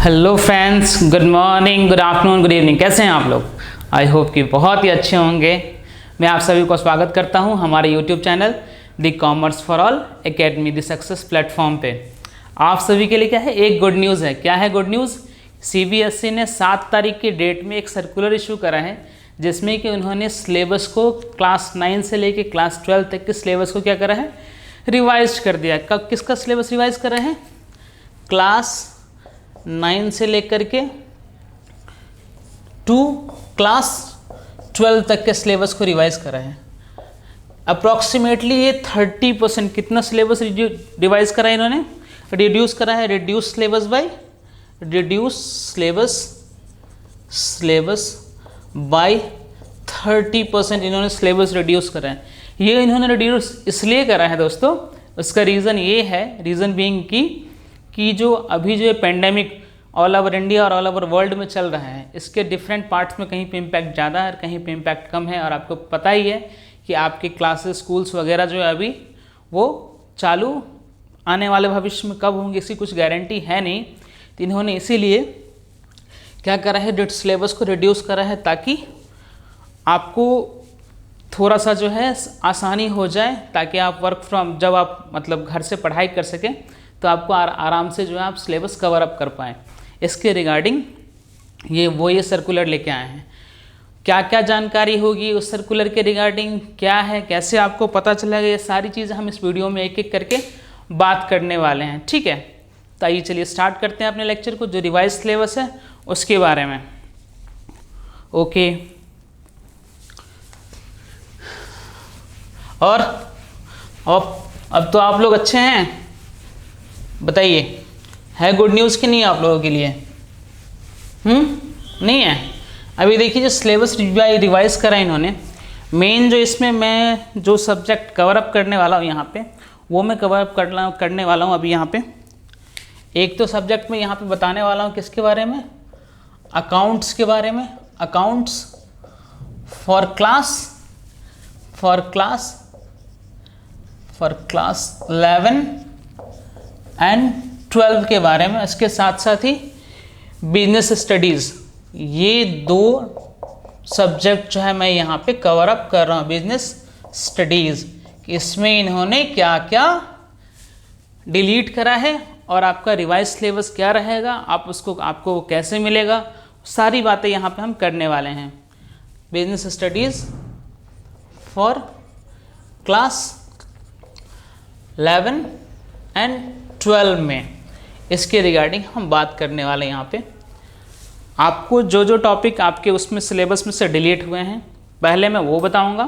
Hello friends, good morning, good afternoon, good evening. कैसे हैं आप लोग? आई होप कि बहुत ही अच्छे होंगे। मैं आप सभी को स्वागत करता हूं हमारे YouTube channel the commerce for all academy the success platform पे। आप सभी के लिए क्या है, एक गुड न्यूज़ है। क्या है गुड न्यूज़? सीबीएसई ने 7 तारीख की डेट में एक सर्कुलर इशू करा है जिसमें कि उन्होंने सिलेबस को क्लास 9 से लेके क्लास 12 तक के सिलेबस को क्या करा है, रिवाइज कर दिया। कब किसका सिलेबस रिवाइज कर रहे हैं? क्लास 9 से लेकर के टू क्लास 12 तक के सिलेबस को रिवाइज करा है। अप्रॉक्सीमेटली ये 30% कितना सिलेबस रिवाइज करा है इन्होंने, रिड्यूस करा है। रिड्यूस सिलेबस बाय 30% इन्होंने सिलेबस रिड्यूस करा है। ये इन्होंने रिड्यूस इसलिए करा है दोस्तों, उसका रीज़न ये है, रीज़न बीइंग कि जो अभी जो पेंडेमिक ऑल ओवर इंडिया और ऑल ओवर वर्ल्ड में चल रहा है, इसके डिफरेंट पार्ट्स में कहीं पे इम्पैक्ट ज़्यादा है और कहीं पे इम्पैक्ट कम है। और आपको पता ही है कि आपके क्लासेस स्कूल्स वगैरह जो है अभी वो चालू आने वाले भविष्य में कब होंगे इसकी कुछ गारंटी है नहीं। तो इन्होंने इसीलिए क्या करा है, सिलेबस को रिड्यूस करा है ताकि आपको थोड़ा सा जो है आसानी हो जाए, ताकि आप जब आप मतलब घर से पढ़ाई कर सकें तो आपको आराम से जो है आप सिलेबस कवर अप कर पाएँ। इसके रिगार्डिंग ये सर्कुलर लेके आए हैं। क्या क्या जानकारी होगी उस सर्कुलर के रिगार्डिंग, क्या है, कैसे आपको पता चलेगा, ये सारी चीज़ें हम इस वीडियो में एक एक करके बात करने वाले हैं। ठीक है, तो आइए चलिए स्टार्ट करते हैं अपने लेक्चर को। जो रिवाइज सिलेबस है उसके बारे में। ओके, और अब तो आप लोग अच्छे हैं, बताइए है गुड न्यूज़ कि नहीं आप लोगों के लिए? नहीं है। अभी देखिए जो सिलेबस रिवाइज करा इन्होंने, मेन जो इसमें मैं जो सब्जेक्ट कवर अप करने वाला हूँ यहाँ पे, वो मैं कवर अप करने वाला हूँ अभी यहाँ पे। एक तो सब्जेक्ट में यहाँ पे बताने वाला हूँ किसके बारे में, अकाउंट्स के बारे में। अकाउंट्स फॉर क्लास 11 एंड 12 के बारे में। इसके साथ साथ ही बिजनेस स्टडीज़, ये 2 सब्जेक्ट जो है मैं यहाँ पे कवर अप कर रहा हूँ। बिजनेस स्टडीज़, इसमें इन्होंने क्या क्या डिलीट करा है और आपका रिवाइज सिलेबस क्या रहेगा, आपको कैसे मिलेगा, सारी बातें यहाँ पे हम करने वाले हैं। Business studies for class 11 and 12 में, इसके रिगार्डिंग हम बात करने वाले हैं यहाँ पे। आपको जो टॉपिक आपके उसमें सिलेबस में से डिलीट हुए हैं, पहले मैं वो बताऊंगा।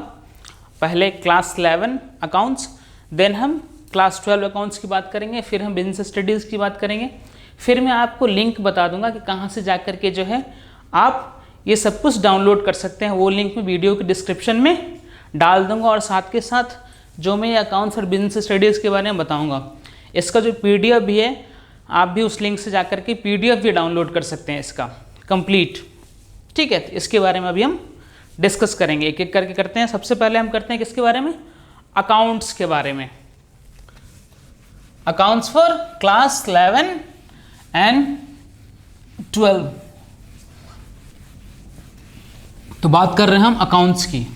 पहले क्लास 11 अकाउंट्स, देन हम क्लास 12 अकाउंट्स की बात करेंगे, फिर हम बिजनेस स्टडीज़ की बात करेंगे, फिर मैं आपको लिंक बता दूंगा कि कहाँ से जा कर के जो है आप ये सब कुछ डाउनलोड कर सकते हैं। वो लिंक मैं वीडियो के डिस्क्रिप्शन में डाल दूँगा, और साथ के साथ जो मैं अकाउंट्स और बिजनेस स्टडीज़ के बारे में बताऊँगा, इसका जो PDF भी है, आप भी उस लिंक से जाकर के PDF भी डाउनलोड कर सकते हैं इसका कंप्लीट। ठीक है, तो इसके बारे में अभी हम डिस्कस करेंगे, एक एक करके करते हैं। सबसे पहले हम करते हैं किसके बारे में, अकाउंट्स के बारे में। Accounts for class 11 and 12। तो बात कर रहे हैं हम अकाउंट्स की।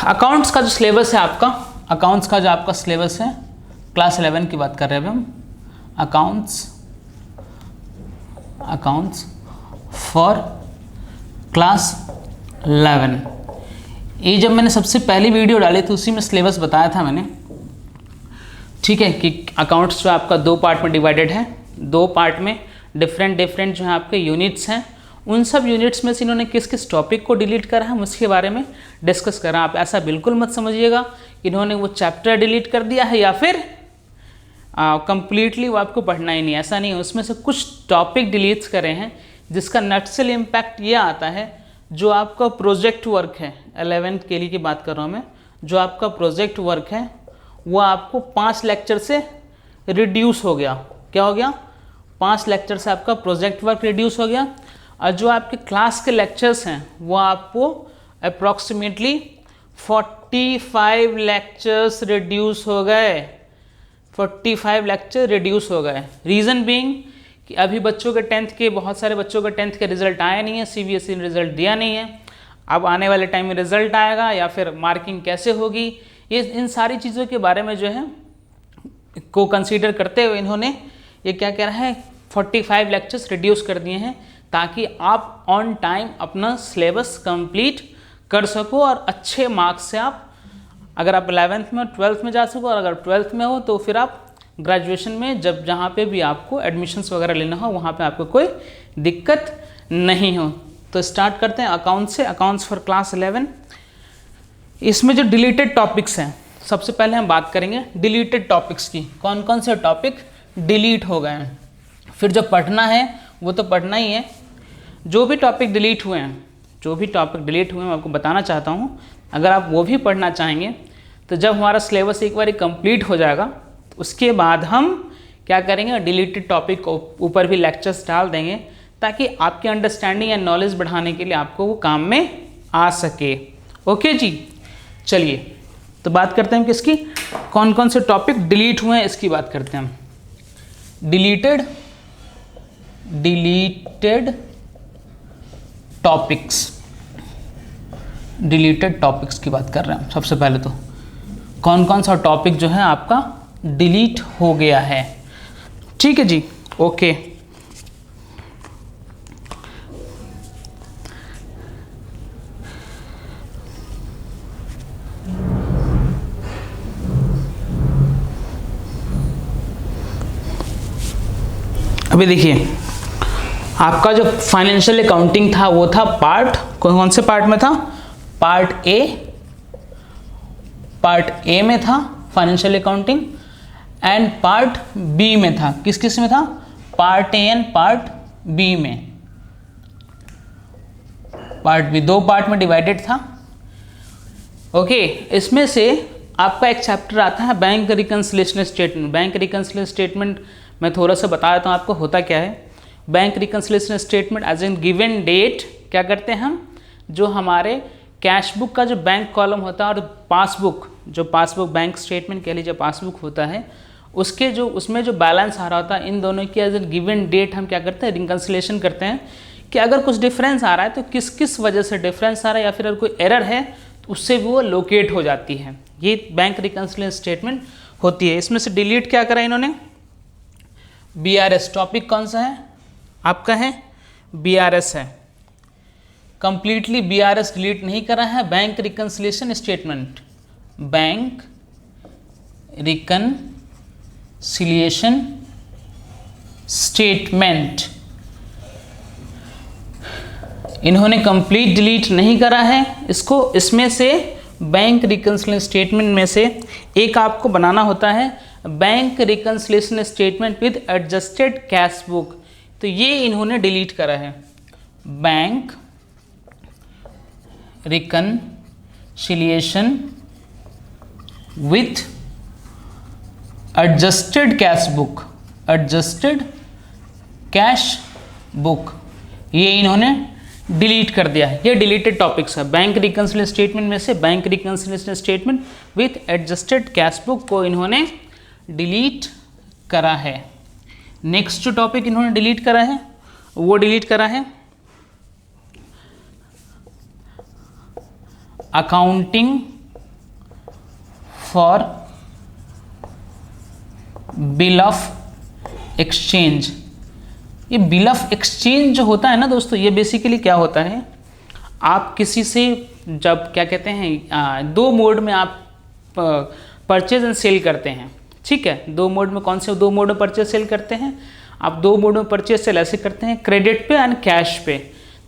अकाउंट्स का जो सिलेबस है आपका, अकाउंट्स का जो आपका सिलेबस है, क्लास 11 की बात कर रहे हैं अभी हम। Accounts for class 11। ये जब मैंने सबसे पहली वीडियो डाली थी उसी में सिलेबस बताया था मैंने। ठीक है, कि अकाउंट्स जो आपका 2 पार्ट में डिवाइडेड है। 2 पार्ट में डिफरेंट जो है आपके यूनिट्स हैं। उन सब यूनिट्स में से इन्होंने किस किस टॉपिक को डिलीट करा है, उसके बारे में डिस्कस करा। आप ऐसा बिल्कुल मत समझिएगा कि इन्होंने वो चैप्टर डिलीट कर दिया है या फिर कंप्लीटली वो आपको पढ़ना ही नहीं, ऐसा नहीं है। उसमें से कुछ टॉपिक डिलीट करे हैं जिसका नटसेल इम्पैक्ट ये आता है, जो आपका प्रोजेक्ट वर्क है, 11th के लिए की बात कर रहा हूँ मैं, जो आपका प्रोजेक्ट वर्क है वो आपको 5 लेक्चर से रिड्यूस हो गया। क्या हो गया? 5 लेक्चर से आपका प्रोजेक्ट वर्क रिड्यूस हो गया। और जो आपके क्लास के लेक्चर्स हैं वो आपको अप्रॉक्सीमेटली 45 लेक्चर्स रिड्यूस हो गए। 45 लेक्चर रिड्यूस हो गए। रीज़न बीइंग कि अभी बच्चों के 10th के, बहुत सारे बच्चों के 10th के रिजल्ट आया नहीं है, CBSE ने रिजल्ट दिया नहीं है। अब आने वाले टाइम में रिजल्ट आएगा या फिर मार्किंग कैसे होगी, ये इन सारी चीज़ों के बारे में जो है को कंसीडर करते हुए इन्होंने ये क्या कह रहा है 45 लेक्चर्स रिड्यूस कर दिए हैं, ताकि आप ऑन टाइम अपना सिलेबस कंप्लीट कर सको और अच्छे मार्क्स से आप, अगर आप 11th में 12th में जा सको, और अगर 12th में हो तो फिर आप ग्रेजुएशन में जब जहाँ पे भी आपको एडमिशन्स वगैरह लेना हो वहाँ पे आपको कोई दिक्कत नहीं हो। तो स्टार्ट करते हैं अकाउंट से, अकाउंट्स फॉर क्लास 11। इसमें जो डिलीटेड टॉपिक्स हैं, सबसे पहले हम बात करेंगे डिलीटेड टॉपिक्स की, कौन कौन से टॉपिक डिलीट हो गए हैं। फिर जो पढ़ना है वो तो पढ़ना ही है, जो भी टॉपिक डिलीट हुए हैं, जो भी टॉपिक डिलीट हुए हैं मैं आपको बताना चाहता हूँ। अगर आप वो भी पढ़ना चाहेंगे तो जब हमारा सिलेबस एक बार कंप्लीट हो जाएगा तो उसके बाद हम क्या करेंगे, डिलीटेड टॉपिक को ऊपर भी लेक्चर्स डाल देंगे, ताकि आपकी अंडरस्टैंडिंग एंड नॉलेज बढ़ाने के लिए आपको वो काम में आ सके। ओके जी, चलिए तो बात करते हैं किसकी, कौन कौन से टॉपिक डिलीट हुए हैं इसकी बात करते हैं हम। डिलीटेड टॉपिक्स की बात कर रहे हैं। सबसे पहले तो कौन कौन सा टॉपिक जो है आपका डिलीट हो गया है, ठीक है जी, ओके। अभी देखिए आपका जो फाइनेंशियल अकाउंटिंग था वो था पार्ट, कौन से पार्ट में था, पार्ट ए में था financial accounting, and part B में था। किस किस में था, part A and part B में। पार्ट बी दो पार्ट में डिवाइडेड था। ओके, इसमें से आपका एक चैप्टर आता है bank reconciliation statement. Bank reconciliation statement मैं थोड़ा सा बता देता हूँ आपको होता क्या है। Bank reconciliation statement as an given date क्या करते हैं हम, जो हमारे कैश बुक का जो बैंक कॉलम होता है और पासबुक, जो पासबुक बैंक स्टेटमेंट कह लीजिए पासबुक होता है, उसके जो उसमें जो बैलेंस आ रहा होता है, इन दोनों की एज एन गिवन डेट हम क्या करते हैं, रिकंसिलिएशन करते हैं कि अगर कुछ डिफरेंस आ रहा है तो किस किस वजह से डिफरेंस आ रहा है, या फिर अगर कोई एरर है तो उससे वो लोकेट हो जाती है। ये बैंक रिकंसिलिएशन स्टेटमेंट होती है। इसमें से डिलीट क्या करा इन्होंने, BRS। टॉपिक कौन सा है आपका, है BRS है। कंप्लीटली BRS डिलीट नहीं करा है, bank reconciliation statement, bank reconciliation statement इन्होंने कंप्लीट डिलीट नहीं करा है इसको। इसमें से बैंक रिकंसिलिएशन स्टेटमेंट में से एक आपको बनाना होता है bank reconciliation statement with adjusted cash book, तो ये इन्होंने डिलीट करा है। Bank reconciliation with adjusted cash book, adjusted cash book, ये इन्होंने डिलीट कर दिया है। ये डिलीटेड टॉपिक्स है। बैंक रिकंसिलिएशन स्टेटमेंट में से bank reconciliation statement with adjusted cash book को इन्होंने डिलीट करा है। नेक्स्ट जो टॉपिक इन्होंने डिलीट करा है वो डिलीट करा है accounting for bill of exchange. ये बिल ऑफ एक्सचेंज जो होता है ना दोस्तों, ये बेसिकली क्या होता है, आप किसी से जब क्या कहते हैं दो मोड में आप परचेज एंड सेल करते हैं, ठीक है। दो मोड में, कौन से दो मोड में परचेज सेल करते हैं आप, दो मोड में परचेज सेल ऐसे करते हैं, क्रेडिट पे एंड कैश पे।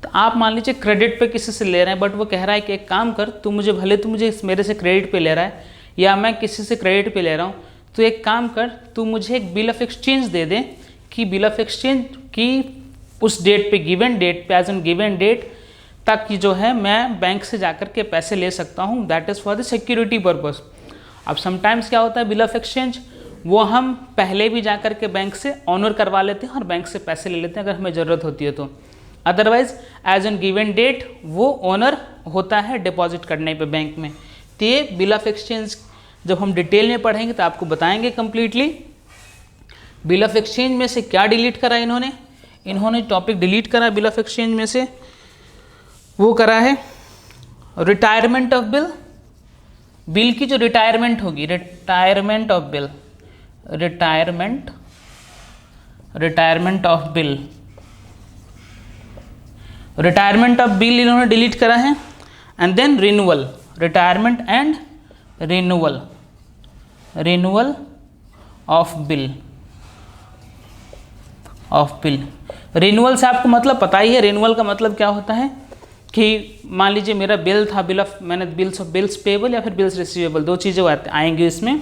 तो आप मान लीजिए क्रेडिट पे किसी से ले रहे हैं, बट वो कह रहा है कि एक काम कर, तू मुझे भले तू मुझे मेरे से क्रेडिट पे ले रहा है या मैं किसी से क्रेडिट पे ले रहा हूँ, तो एक काम कर, तू मुझे एक बिल ऑफ एक्सचेंज दे दे कि बिल ऑफ एक्सचेंज की उस डेट पे, गिवन डेट पे, एज एन गिवन डेट तक की जो है मैं बैंक से जाकर के पैसे ले सकता हूँ, that is for the security purpose. अब समटाइम्स क्या होता है, बिल ऑफ एक्सचेंज वो हम पहले भी जाकर के बैंक से ऑनर करवा लेते हैं और बैंक से पैसे ले लेते हैं अगर हमें ज़रूरत होती है तो। Otherwise as an given date वो ओनर होता है डिपॉजिट करने पे बैंक में। तो ये बिल ऑफ एक्सचेंज जब हम डिटेल में पढ़ेंगे तो आपको बताएंगे कंप्लीटली। बिल ऑफ एक्सचेंज में से क्या डिलीट करा इन्होंने टॉपिक डिलीट करा बिल ऑफ एक्सचेंज में से, वो करा है रिटायरमेंट ऑफ बिल। बिल की जो रिटायरमेंट होगी, retirement of bill, retirement of bill, retirement of bill इन्होंने डिलीट करा है। And then renewal, retirement and renewal, renewal of bill, renewal से आपको मतलब पता ही है, रिन्यूअल का मतलब क्या होता है कि मान लीजिए मेरा बिल था, मैंने बिल्स पेबल या फिर बिल्स रिसीवेबल, दो चीज़ें आएंगी इसमें।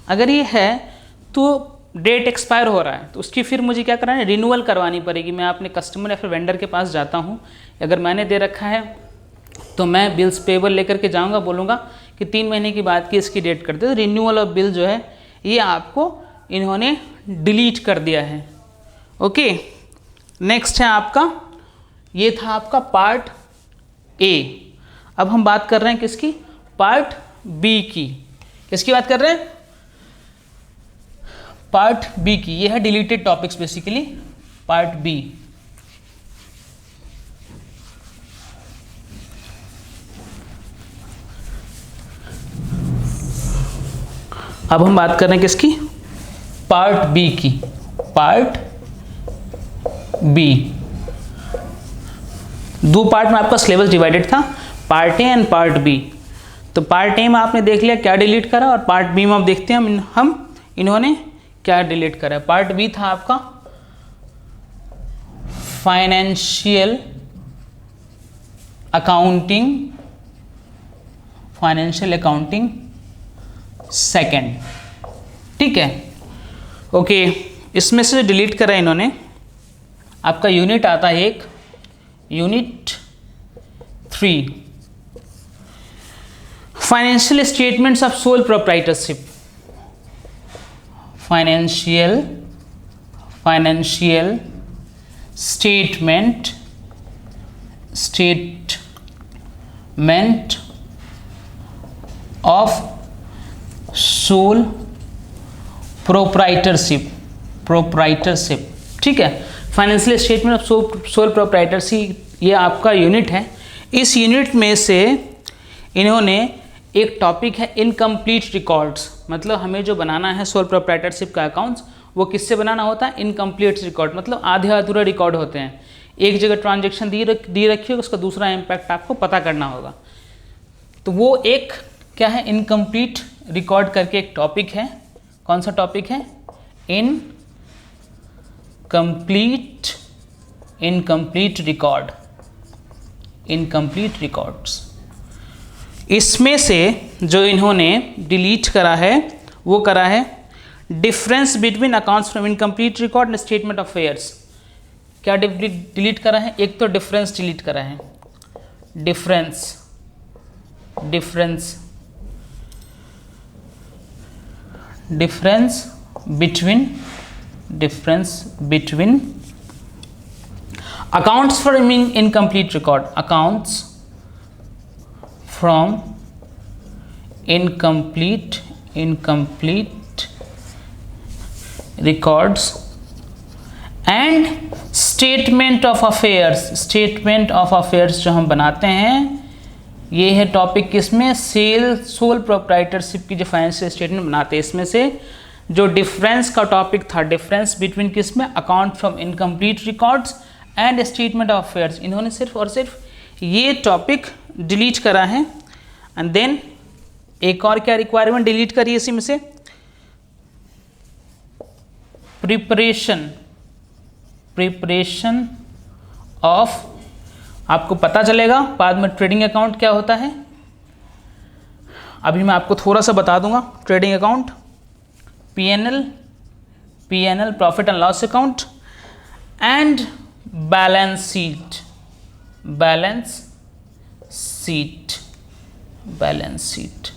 अगर ये है तो डेट एक्सपायर हो रहा है तो उसकी फिर मुझे क्या कराना है, रिन्यूअल करवानी पड़ेगी। मैं अपने कस्टमर या फिर वेंडर के पास जाता हूँ, अगर मैंने दे रखा है तो मैं बिल्स पेबल लेकर के जाऊँगा, बोलूँगा कि 3 महीने की बाद की इसकी डेट कर दे। तो रिन्यूअल ऑफ बिल जो है ये आपको इन्होंने डिलीट कर दिया है। ओके, नेक्स्ट है आपका, ये था आपका पार्ट ए। अब हम बात कर रहे हैं किसकी, पार्ट बी की। किसकी बात कर रहे हैं, पार्ट बी की। ये है deleted topics basically, part B. अब हम बात कर रहे हैं किसकी, पार्ट बी की, पार्ट बी। दो पार्ट में आपका सिलेबस डिवाइडेड था, part A and part B. तो पार्ट ए में आपने देख लिया क्या डिलीट करा, और पार्ट बी में आप देखते हैं हम इन्होंने क्या डिलीट करा। पार्ट बी था आपका financial accounting, financial accounting second, ठीक है। ओके, इसमें से डिलीट करा इन्होंने, आपका यूनिट आता है एक, unit 3, financial statements of sole proprietorship, financial statement of sole proprietorship, ठीक है। Financial statement of sole proprietorship ये आपका यूनिट है। इस यूनिट में से इन्होंने एक टॉपिक है इनकम्प्लीट रिकॉर्ड्स, मतलब हमें जो बनाना है सोल प्रोप्राइटरशिप का अकाउंट्स, वो किससे बनाना होता है, इनकम्प्लीट रिकॉर्ड, मतलब आधे अधूरे रिकॉर्ड होते हैं। एक जगह ट्रांजेक्शन दी रखी है, उसका दूसरा इम्पैक्ट आपको पता करना होगा। तो वो एक क्या है, इनकम्प्लीट रिकॉर्ड करके एक टॉपिक है। कौन सा टॉपिक है, इनकम्प्लीट रिकॉर्ड्स। इसमें से जो इन्होंने डिलीट करा है वो करा है difference between accounts from incomplete record and statement of affairs. क्या डिलीट करा है, एक तो डिफरेंस डिलीट करा है, difference between accounts from incomplete record, accounts from incomplete records and statement of affairs जो हम बनाते हैं, ये है टॉपिक किसमें, सोल प्रोप्राइटरशिप की जो फाइनेंशियल स्टेटमेंट बनाते हैं, इसमें से जो डिफरेंस का टॉपिक था, डिफरेंस बिटवीन किसमें, account from incomplete records and statement of affairs, इन्होंने सिर्फ और सिर्फ ये टॉपिक डिलीट करा है। एंड देन एक और क्या रिक्वायरमेंट डिलीट करी इसी में से, प्रिपरेशन ऑफ, आपको पता चलेगा बाद में ट्रेडिंग अकाउंट क्या होता है। अभी मैं आपको थोड़ा सा बता दूंगा। Trading account, PNL profit and loss account and balance sheet.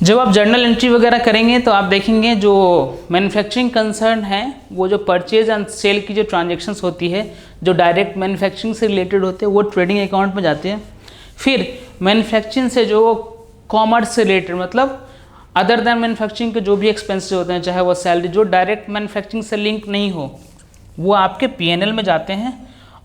जब आप जर्नल एंट्री वगैरह करेंगे तो आप देखेंगे जो मैन्युफैक्चरिंग कंसर्न है, वो जो परचेज एंड सेल की जो ट्रांजैक्शंस होती है, जो डायरेक्ट मैन्युफैक्चरिंग से रिलेटेड होते हैं, वो ट्रेडिंग अकाउंट में जाते हैं। फिर मैन्युफैक्चरिंग से जो कॉमर्स से रिलेटेड, मतलब अदर देन मैन्युफैक्चरिंग के जो भी एक्सपेंसेस होते हैं, चाहे वो सैलरी, जो डायरेक्ट मैन्युफैक्चरिंग से लिंक नहीं हो, वो आपके पीएनएल में जाते हैं।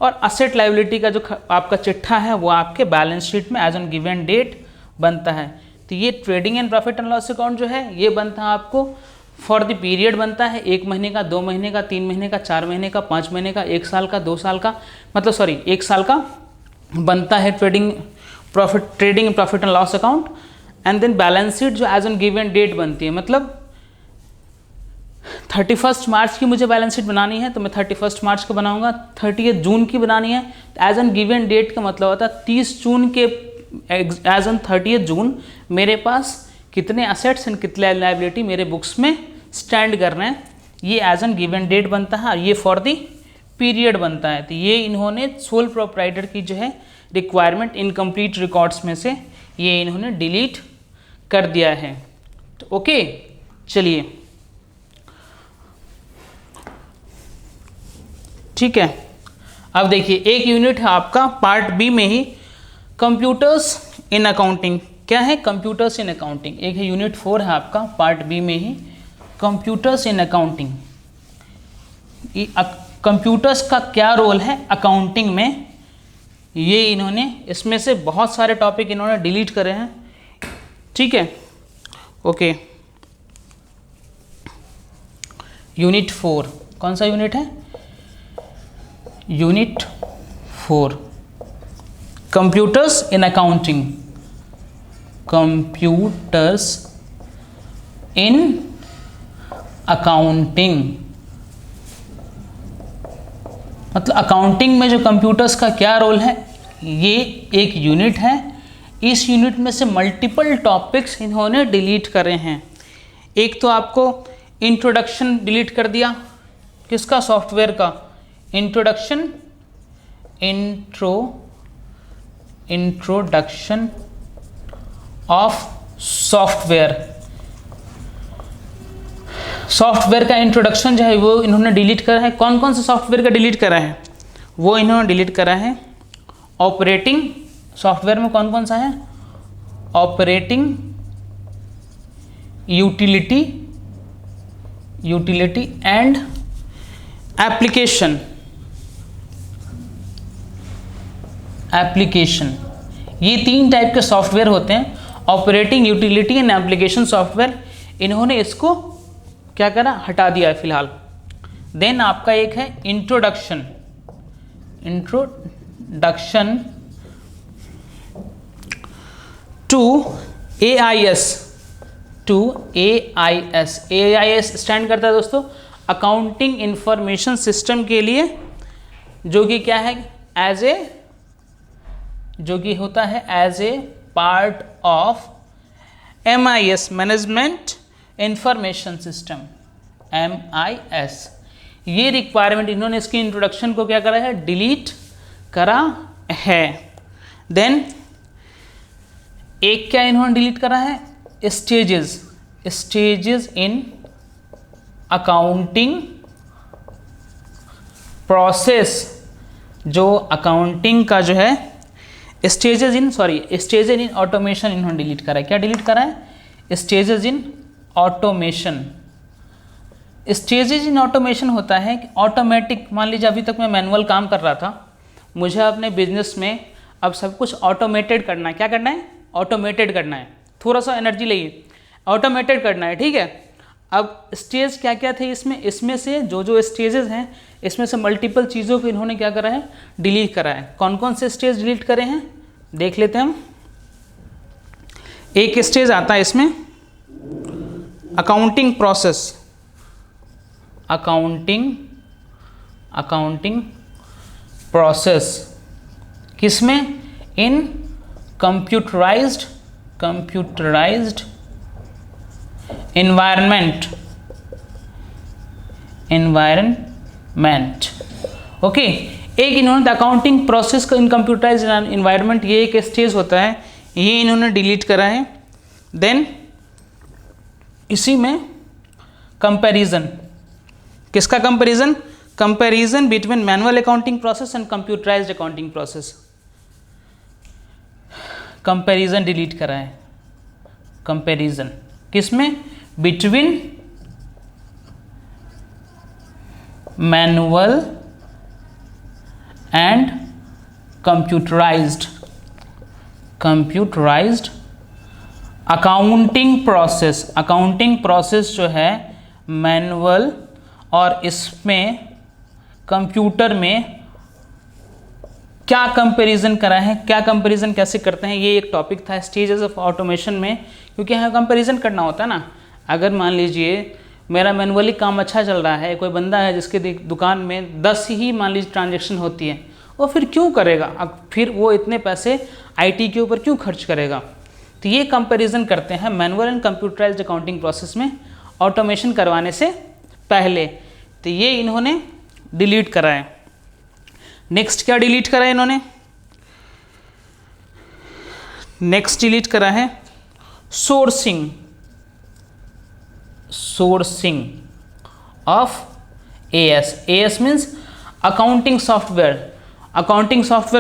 और असेट लायबिलिटी का जो आपका चिट्ठा है वो आपके बैलेंस शीट में एज ऑन गिवन डेट बनता है। तो ये trading and profit and loss account जो है ये बनता है आपको फॉर द पीरियड बनता है, 1 महीने का, 2 महीने का, 3 महीने का, 4 महीने का, 5 महीने का, 1 साल का, 2 साल का, मतलब सॉरी 1 साल का बनता है trading profit and loss account. And then balance sheet जो एज ऑन गिवन डेट बनती है, मतलब 31 मार्च की मुझे बैलेंस शीट बनानी है तो मैं 31 मार्च को बनाऊंगा, 30 जून की बनानी है तो एज ऑन गिवन डेट का मतलब होता है 30 जून के एज ऑन 30 जून मेरे पास कितने असेट्स एंड कितने लायबिलिटी मेरे बुक्स में स्टैंड कर रहे हैं, ये एज ऑन गिवन डेट बनता है और ये फॉर द पीरियड बनता है। तो ये इन्होंने सोल प्रोप्राइटर की जो है रिक्वायरमेंट इनकम्प्लीट रिकॉर्ड्स में से ये इन्होंने डिलीट कर दिया है। तो ओके, चलिए ठीक है। अब देखिए एक यूनिट है आपका पार्ट बी में ही कंप्यूटर्स इन अकाउंटिंग। क्या है? Computers in accounting. एक है यूनिट 4 है आपका पार्ट बी में ही कंप्यूटर्स इन अकाउंटिंग। कंप्यूटर्स का क्या रोल है अकाउंटिंग में, ये इन्होंने इसमें से बहुत सारे टॉपिक इन्होंने डिलीट करे हैं। ठीक है, ओके। यूनिट 4 कौन सा यूनिट है? Unit 4 computers in accounting. Computers in accounting मतलब अकाउंटिंग में जो कंप्यूटर्स का क्या रोल है, ये एक यूनिट है। इस यूनिट में से मल्टीपल टॉपिक्स इन्होंने डिलीट करे हैं। एक तो आपको इंट्रोडक्शन डिलीट कर दिया, किसका? सॉफ्टवेयर का। इंट्रोडक्शन ऑफ सॉफ्टवेयर का इंट्रोडक्शन जो है वो इन्होंने डिलीट करा है। कौन कौन से सॉफ्टवेयर का डिलीट करा है? वो इन्होंने डिलीट करा है ऑपरेटिंग सॉफ्टवेयर में कौन कौन सा है? Operating, utility and application. ये 3 टाइप के सॉफ्टवेयर होते हैं, operating, utility and application software. इन्होंने इसको क्या करा? हटा दिया है फिलहाल। देन आपका एक है introduction to AIS। AIS stand करता है दोस्तों अकाउंटिंग इंफॉर्मेशन सिस्टम के लिए, जो कि क्या है? जो कि होता है as a part of MIS, management information system, MIS। ये रिक्वायरमेंट इन्होंने इसकी इंट्रोडक्शन को क्या करा है? डिलीट करा है। देन एक क्या इन्होंने डिलीट करा है? Stages in accounting process. जो अकाउंटिंग का जो है स्टेजेस इन ऑटोमेशन इन्होंने डिलीट करा है। क्या डिलीट करा है? Stages in automation. Stages in automation होता है कि ऑटोमेटिक, मान लीजिए अभी तक मैं मैनुअल काम कर रहा था, मुझे अपने बिजनेस में अब सब कुछ ऑटोमेटेड करना है। क्या करना है? ऑटोमेटेड करना है। थोड़ा सा एनर्जी लेइए, ऑटोमेटेड करना है। ठीक है, अब स्टेज क्या क्या थे इसमें से जो स्टेजेस हैं इसमें से मल्टीपल चीज़ों को इन्होंने क्या करा है? डिलीट करा है। कौन कौन से स्टेज डिलीट करे हैं देख लेते हैं हम। एक स्टेज आता है इसमें अकाउंटिंग प्रोसेस। किसमें? इन कंप्यूटराइज्ड environment। ओके, एक इन्होंने अकाउंटिंग प्रोसेस का इन कंप्यूटराइज इन्वायरमेंट, ये एक स्टेज होता है, ये इन्होंने डिलीट करा है। देन इसी में कंपैरिजन। किसका comparison? Comparison between manual accounting process and computerised accounting process. Comparison delete करा है। कंपैरिजन किसमें, between manual and computerised accounting process जो है मैनुअल और इसमें कंप्यूटर में क्या कंपैरिजन करा है, क्या कंपैरिजन कैसे करते हैं, ये एक टॉपिक था स्टेजेस ऑफ ऑटोमेशन में, क्योंकि हमें कंपैरिजन करना होता है ना। अगर मान लीजिए मेरा मैनुअली काम अच्छा चल रहा है, कोई बंदा है जिसके दुकान में 10 ही मान लीजिए ट्रांजैक्शन होती है, वो फिर क्यों करेगा, अब फिर वो इतने पैसे आईटी के ऊपर क्यों खर्च करेगा। तो ये कंपैरिजन करते हैं manual and computerised accounting process में ऑटोमेशन करवाने से पहले। तो ये इन्होंने डिलीट करा है। नेक्स्ट क्या डिलीट करा है इन्होंने, नेक्स्ट डिलीट करा है sourcing of as means accounting software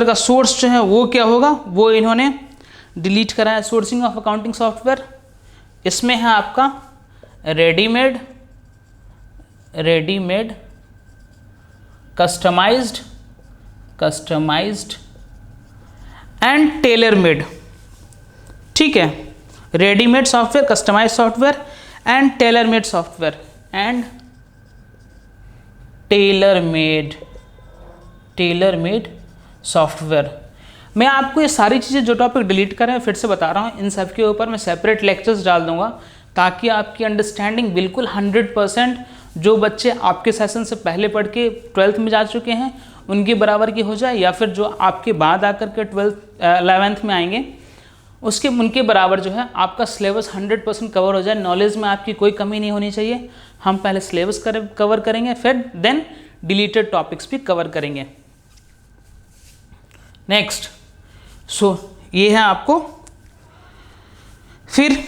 का सोर्स जो है वो क्या होगा, वो इन्होंने डिलीट करा है। सोर्सिंग ऑफ अकाउंटिंग सॉफ्टवेयर, इसमें है आपका readymade, customised and tailor made. ठीक है, readymade software, customised software and tailor made software software. मैं आपको ये सारी चीज़ें जो टॉपिक डिलीट कर रहे हैं फिर से बता रहा हूँ, इन सब के ऊपर मैं सेपरेट लेक्चर्स डाल दूंगा ताकि आपकी अंडरस्टैंडिंग बिल्कुल 100% जो बच्चे आपके सेशन से पहले पढ़ के 12th में जा चुके हैं उनके बराबर की हो जाए, या फिर जो आपके बाद आकर के 11th में आएंगे उनके बराबर जो है आपका सिलेबस 100% कवर हो जाए। नॉलेज में आपकी कोई कमी नहीं होनी चाहिए। हम पहले सिलेबस कवर करेंगे, फिर देन डिलीटेड टॉपिक्स भी कवर करेंगे। नेक्स्ट, ये है आपको, फिर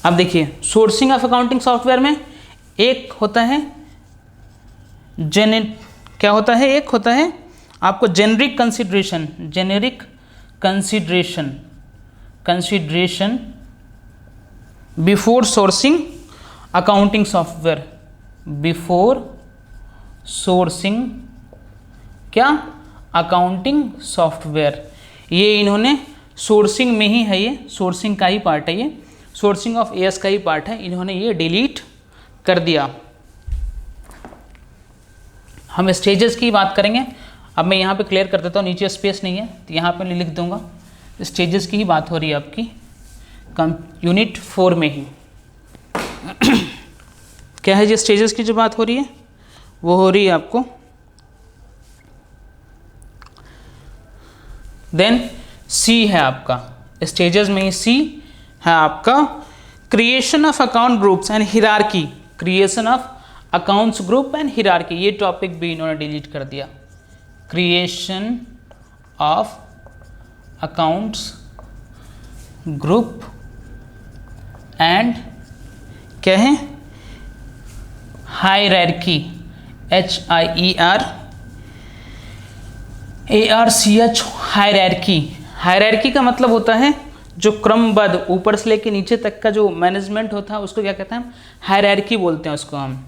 अब देखिए सोर्सिंग ऑफ अकाउंटिंग सॉफ्टवेयर में एक होता है क्या होता है, एक होता है आपको generic consideration before sourcing accounting software, before sourcing क्या अकाउंटिंग सॉफ्टवेयर। ये इन्होंने सोर्सिंग में ही है, ये सोर्सिंग का ही पार्ट है, ये सोर्सिंग ऑफ एएस का ही पार्ट है, इन्होंने ये डिलीट कर दिया। हम स्टेजेस की बात करेंगे। अब मैं यहाँ पे क्लियर कर देता हूँ, नीचे स्पेस नहीं है तो यहाँ पे लिख दूंगा। स्टेजेस की ही बात हो रही है आपकी यूनिट 4 में ही। क्या है जी स्टेजेस की जो बात हो रही है, वो हो रही है आपको देन सी है आपका, स्टेजेस में ही सी है आपका creation of account groups and hierarchy, creation of accounts group and hierarchy, ये टॉपिक भी इन्होंने डिलीट कर दिया। Creation of accounts group and क्या है हायरार्की, HIERARCH हायरार्की। हायरार्की का मतलब होता है जो क्रमबद्ध ऊपर से लेके नीचे तक का जो मैनेजमेंट होता है उसको क्या कहते हैं, हायरार्की बोलते हैं उसको हम।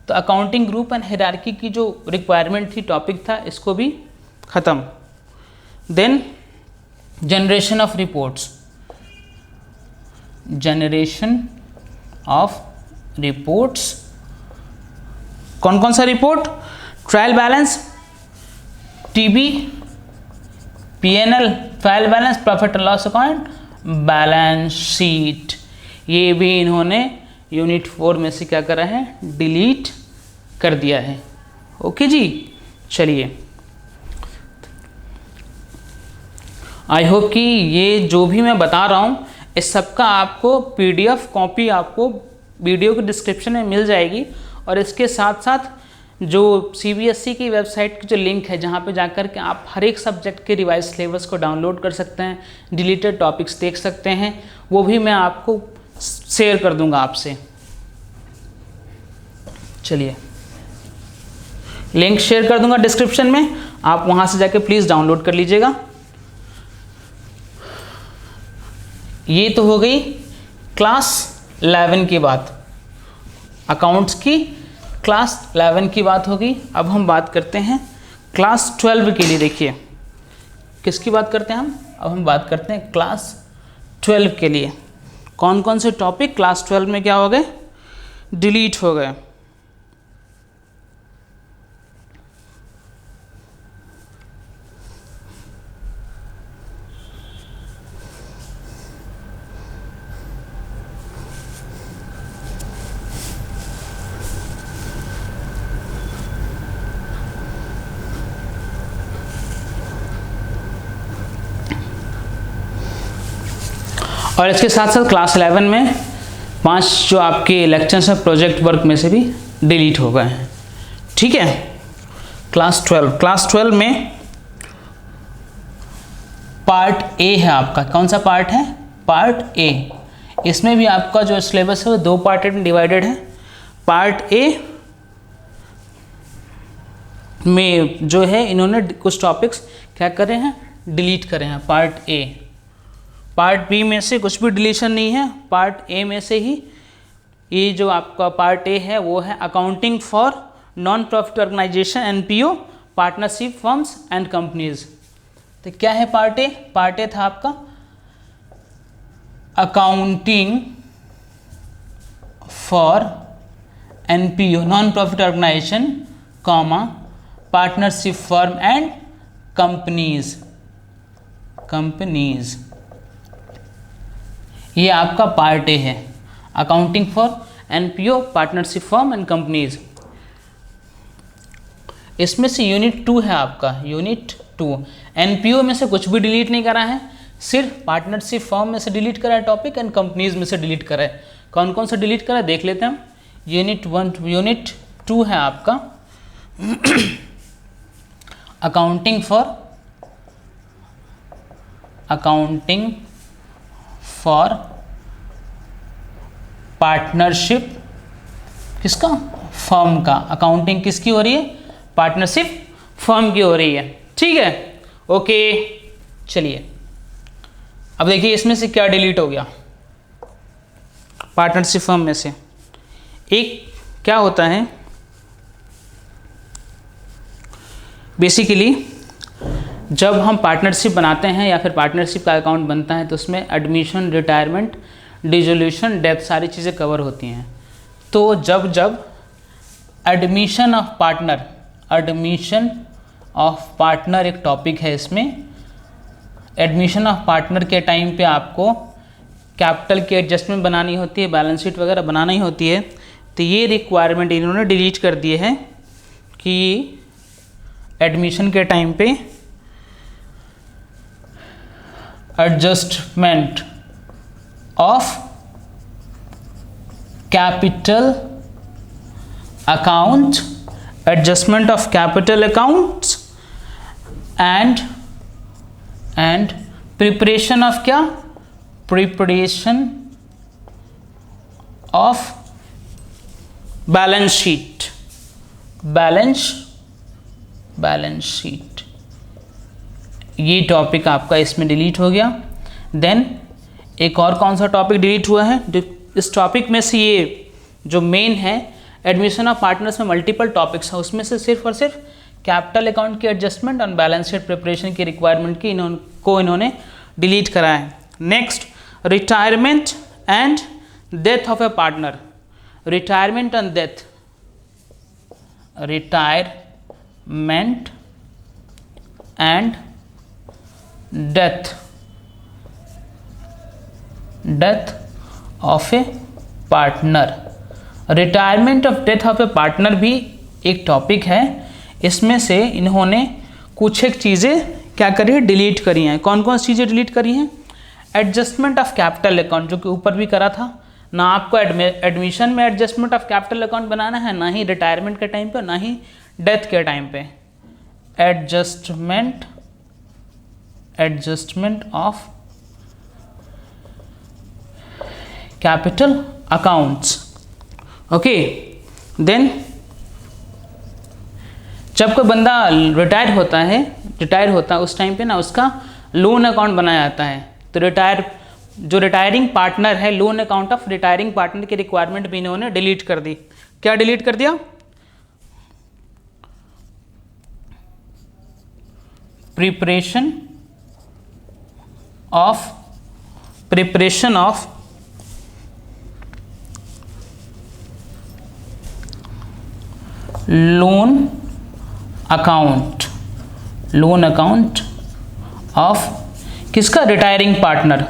तो अकाउंटिंग ग्रुप एंड हायरार्की की जो रिक्वायरमेंट थी, टॉपिक था, इसको भी ख़त्म। Then generation of reports, generation of reports, कौन कौन सा report, trial balance, TB, PNL, trial balance, profit and loss account, balance sheet, ये भी इन्होंने यूनिट 4 में से क्या करा है, डिलीट कर दिया है। ओके जी, चलिए आई होप कि ये जो भी मैं बता रहा हूँ इस सब का आपको पीडीएफ कॉपी आपको वीडियो के डिस्क्रिप्शन में मिल जाएगी, और इसके साथ साथ जो सीबीएसई की वेबसाइट की जो लिंक है जहाँ पे जाकर के आप हर एक सब्जेक्ट के रिवाइज सिलेबस को डाउनलोड कर सकते हैं, डिलीटेड टॉपिक्स देख सकते हैं, वो भी मैं आपको शेयर कर दूंगा आपसे। चलिए लिंक शेयर कर दूंगा डिस्क्रिप्शन में, आप वहाँ से जाके प्लीज़ डाउनलोड कर लीजिएगा। ये तो हो गई क्लास 11 की बात, अकाउंट्स की क्लास 11 की बात होगी। अब हम बात करते हैं क्लास 12 के लिए। देखिए किसकी बात करते हैं हम, अब हम बात करते हैं क्लास 12 के लिए। कौन कौन से टॉपिक क्लास 12 में क्या हो गए, डिलीट हो गए। और इसके साथ साथ क्लास 11 में 5 जो आपके लेक्चर्स हैं प्रोजेक्ट वर्क में से भी डिलीट हो गए हैं। ठीक है, क्लास 12 में पार्ट ए है आपका। कौन सा पार्ट है, पार्ट ए। इसमें भी आपका जो सिलेबस है वो 2 पार्ट में डिवाइडेड है। पार्ट ए में जो है इन्होंने कुछ टॉपिक्स क्या करे हैं, डिलीट करे हैं, पार्ट ए। पार्ट बी में से कुछ भी डिलीशन नहीं है, पार्ट ए में से ही ये जो आपका पार्ट ए है वो है accounting for non profit organisation NPO, partnership firms and companies. तो क्या है पार्ट ए, पार्ट ए था आपका accounting for NPO non profit organisation comma partnership firm and companies. ये आपका पार्ट ए है, accounting for NPO, partnership firm and companies. इसमें से यूनिट 2 है आपका, यूनिट 2। एनपीओ में से कुछ भी डिलीट नहीं करा है, सिर्फ पार्टनरशिप फर्म में से डिलीट करा है टॉपिक एंड कंपनीज में से डिलीट करा है। कौन कौन सा डिलीट करा है देख लेते हैं हम। यूनिट 2 है आपका अकाउंटिंग फॉर पार्टनरशिप, किसका, फर्म का। अकाउंटिंग किसकी हो रही है, पार्टनरशिप फर्म की हो रही है। ठीक है, ओके। चलिए अब देखिए इसमें से क्या डिलीट हो गया, पार्टनरशिप फर्म में से। एक क्या होता है, बेसिकली जब हम पार्टनरशिप बनाते हैं या फिर पार्टनरशिप का अकाउंट बनता है तो उसमें एडमिशन, रिटायरमेंट, डिसोल्यूशन, डेथ सारी चीज़ें कवर होती हैं। तो जब एडमिशन ऑफ पार्टनर एक टॉपिक है, इसमें एडमिशन ऑफ पार्टनर के टाइम पे आपको कैपिटल की एडजस्टमेंट बनानी होती है, बैलेंस शीट वगैरह बनानी होती है। तो ये रिक्वायरमेंट इन्होंने डिलीट कर दिए हैं कि एडमिशन के टाइम पे adjustment of capital account, adjustment of capital accounts and preparation of क्या, प्रिपरेशन ऑफ बैलेंस शीट, ये टॉपिक आपका इसमें डिलीट हो गया। देन एक और कौन सा टॉपिक डिलीट हुआ है, इस टॉपिक में से ये जो मेन है एडमिशन ऑफ पार्टनर्स में मल्टीपल टॉपिक्स है, उसमें से सिर्फ और सिर्फ कैपिटल अकाउंट की एडजस्टमेंट और बैलेंस शीट प्रिपरेशन की रिक्वायरमेंट की इन्होंने डिलीट करा है। Next, retirement and death of A partner, retirement and death, retirement and death of A partner. Retirement of death of A partner भी एक टॉपिक है, इसमें से इन्होंने कुछ एक चीज़ें क्या करी है, डिलीट करी हैं। कौन कौन सी चीज़ें डिलीट करी हैं, एडजस्टमेंट ऑफ कैपिटल अकाउंट, जो कि ऊपर भी करा था ना, आपको एडमिशन में एडजस्टमेंट ऑफ कैपिटल अकाउंट बनाना है, ना ही रिटायरमेंट के टाइम पे, ना ही डेथ के टाइम पे। Adjustment of capital accounts, okay. Then जब कोई बंदा रिटायर होता है उस टाइम पे ना उसका लोन अकाउंट बनाया जाता है। तो जो रिटायरिंग पार्टनर है, loan account of retiring partner की रिक्वायरमेंट भी इन्होंने डिलीट कर दी। क्या डिलीट कर दिया? Preparation of loan account of किसका? Retiring partner.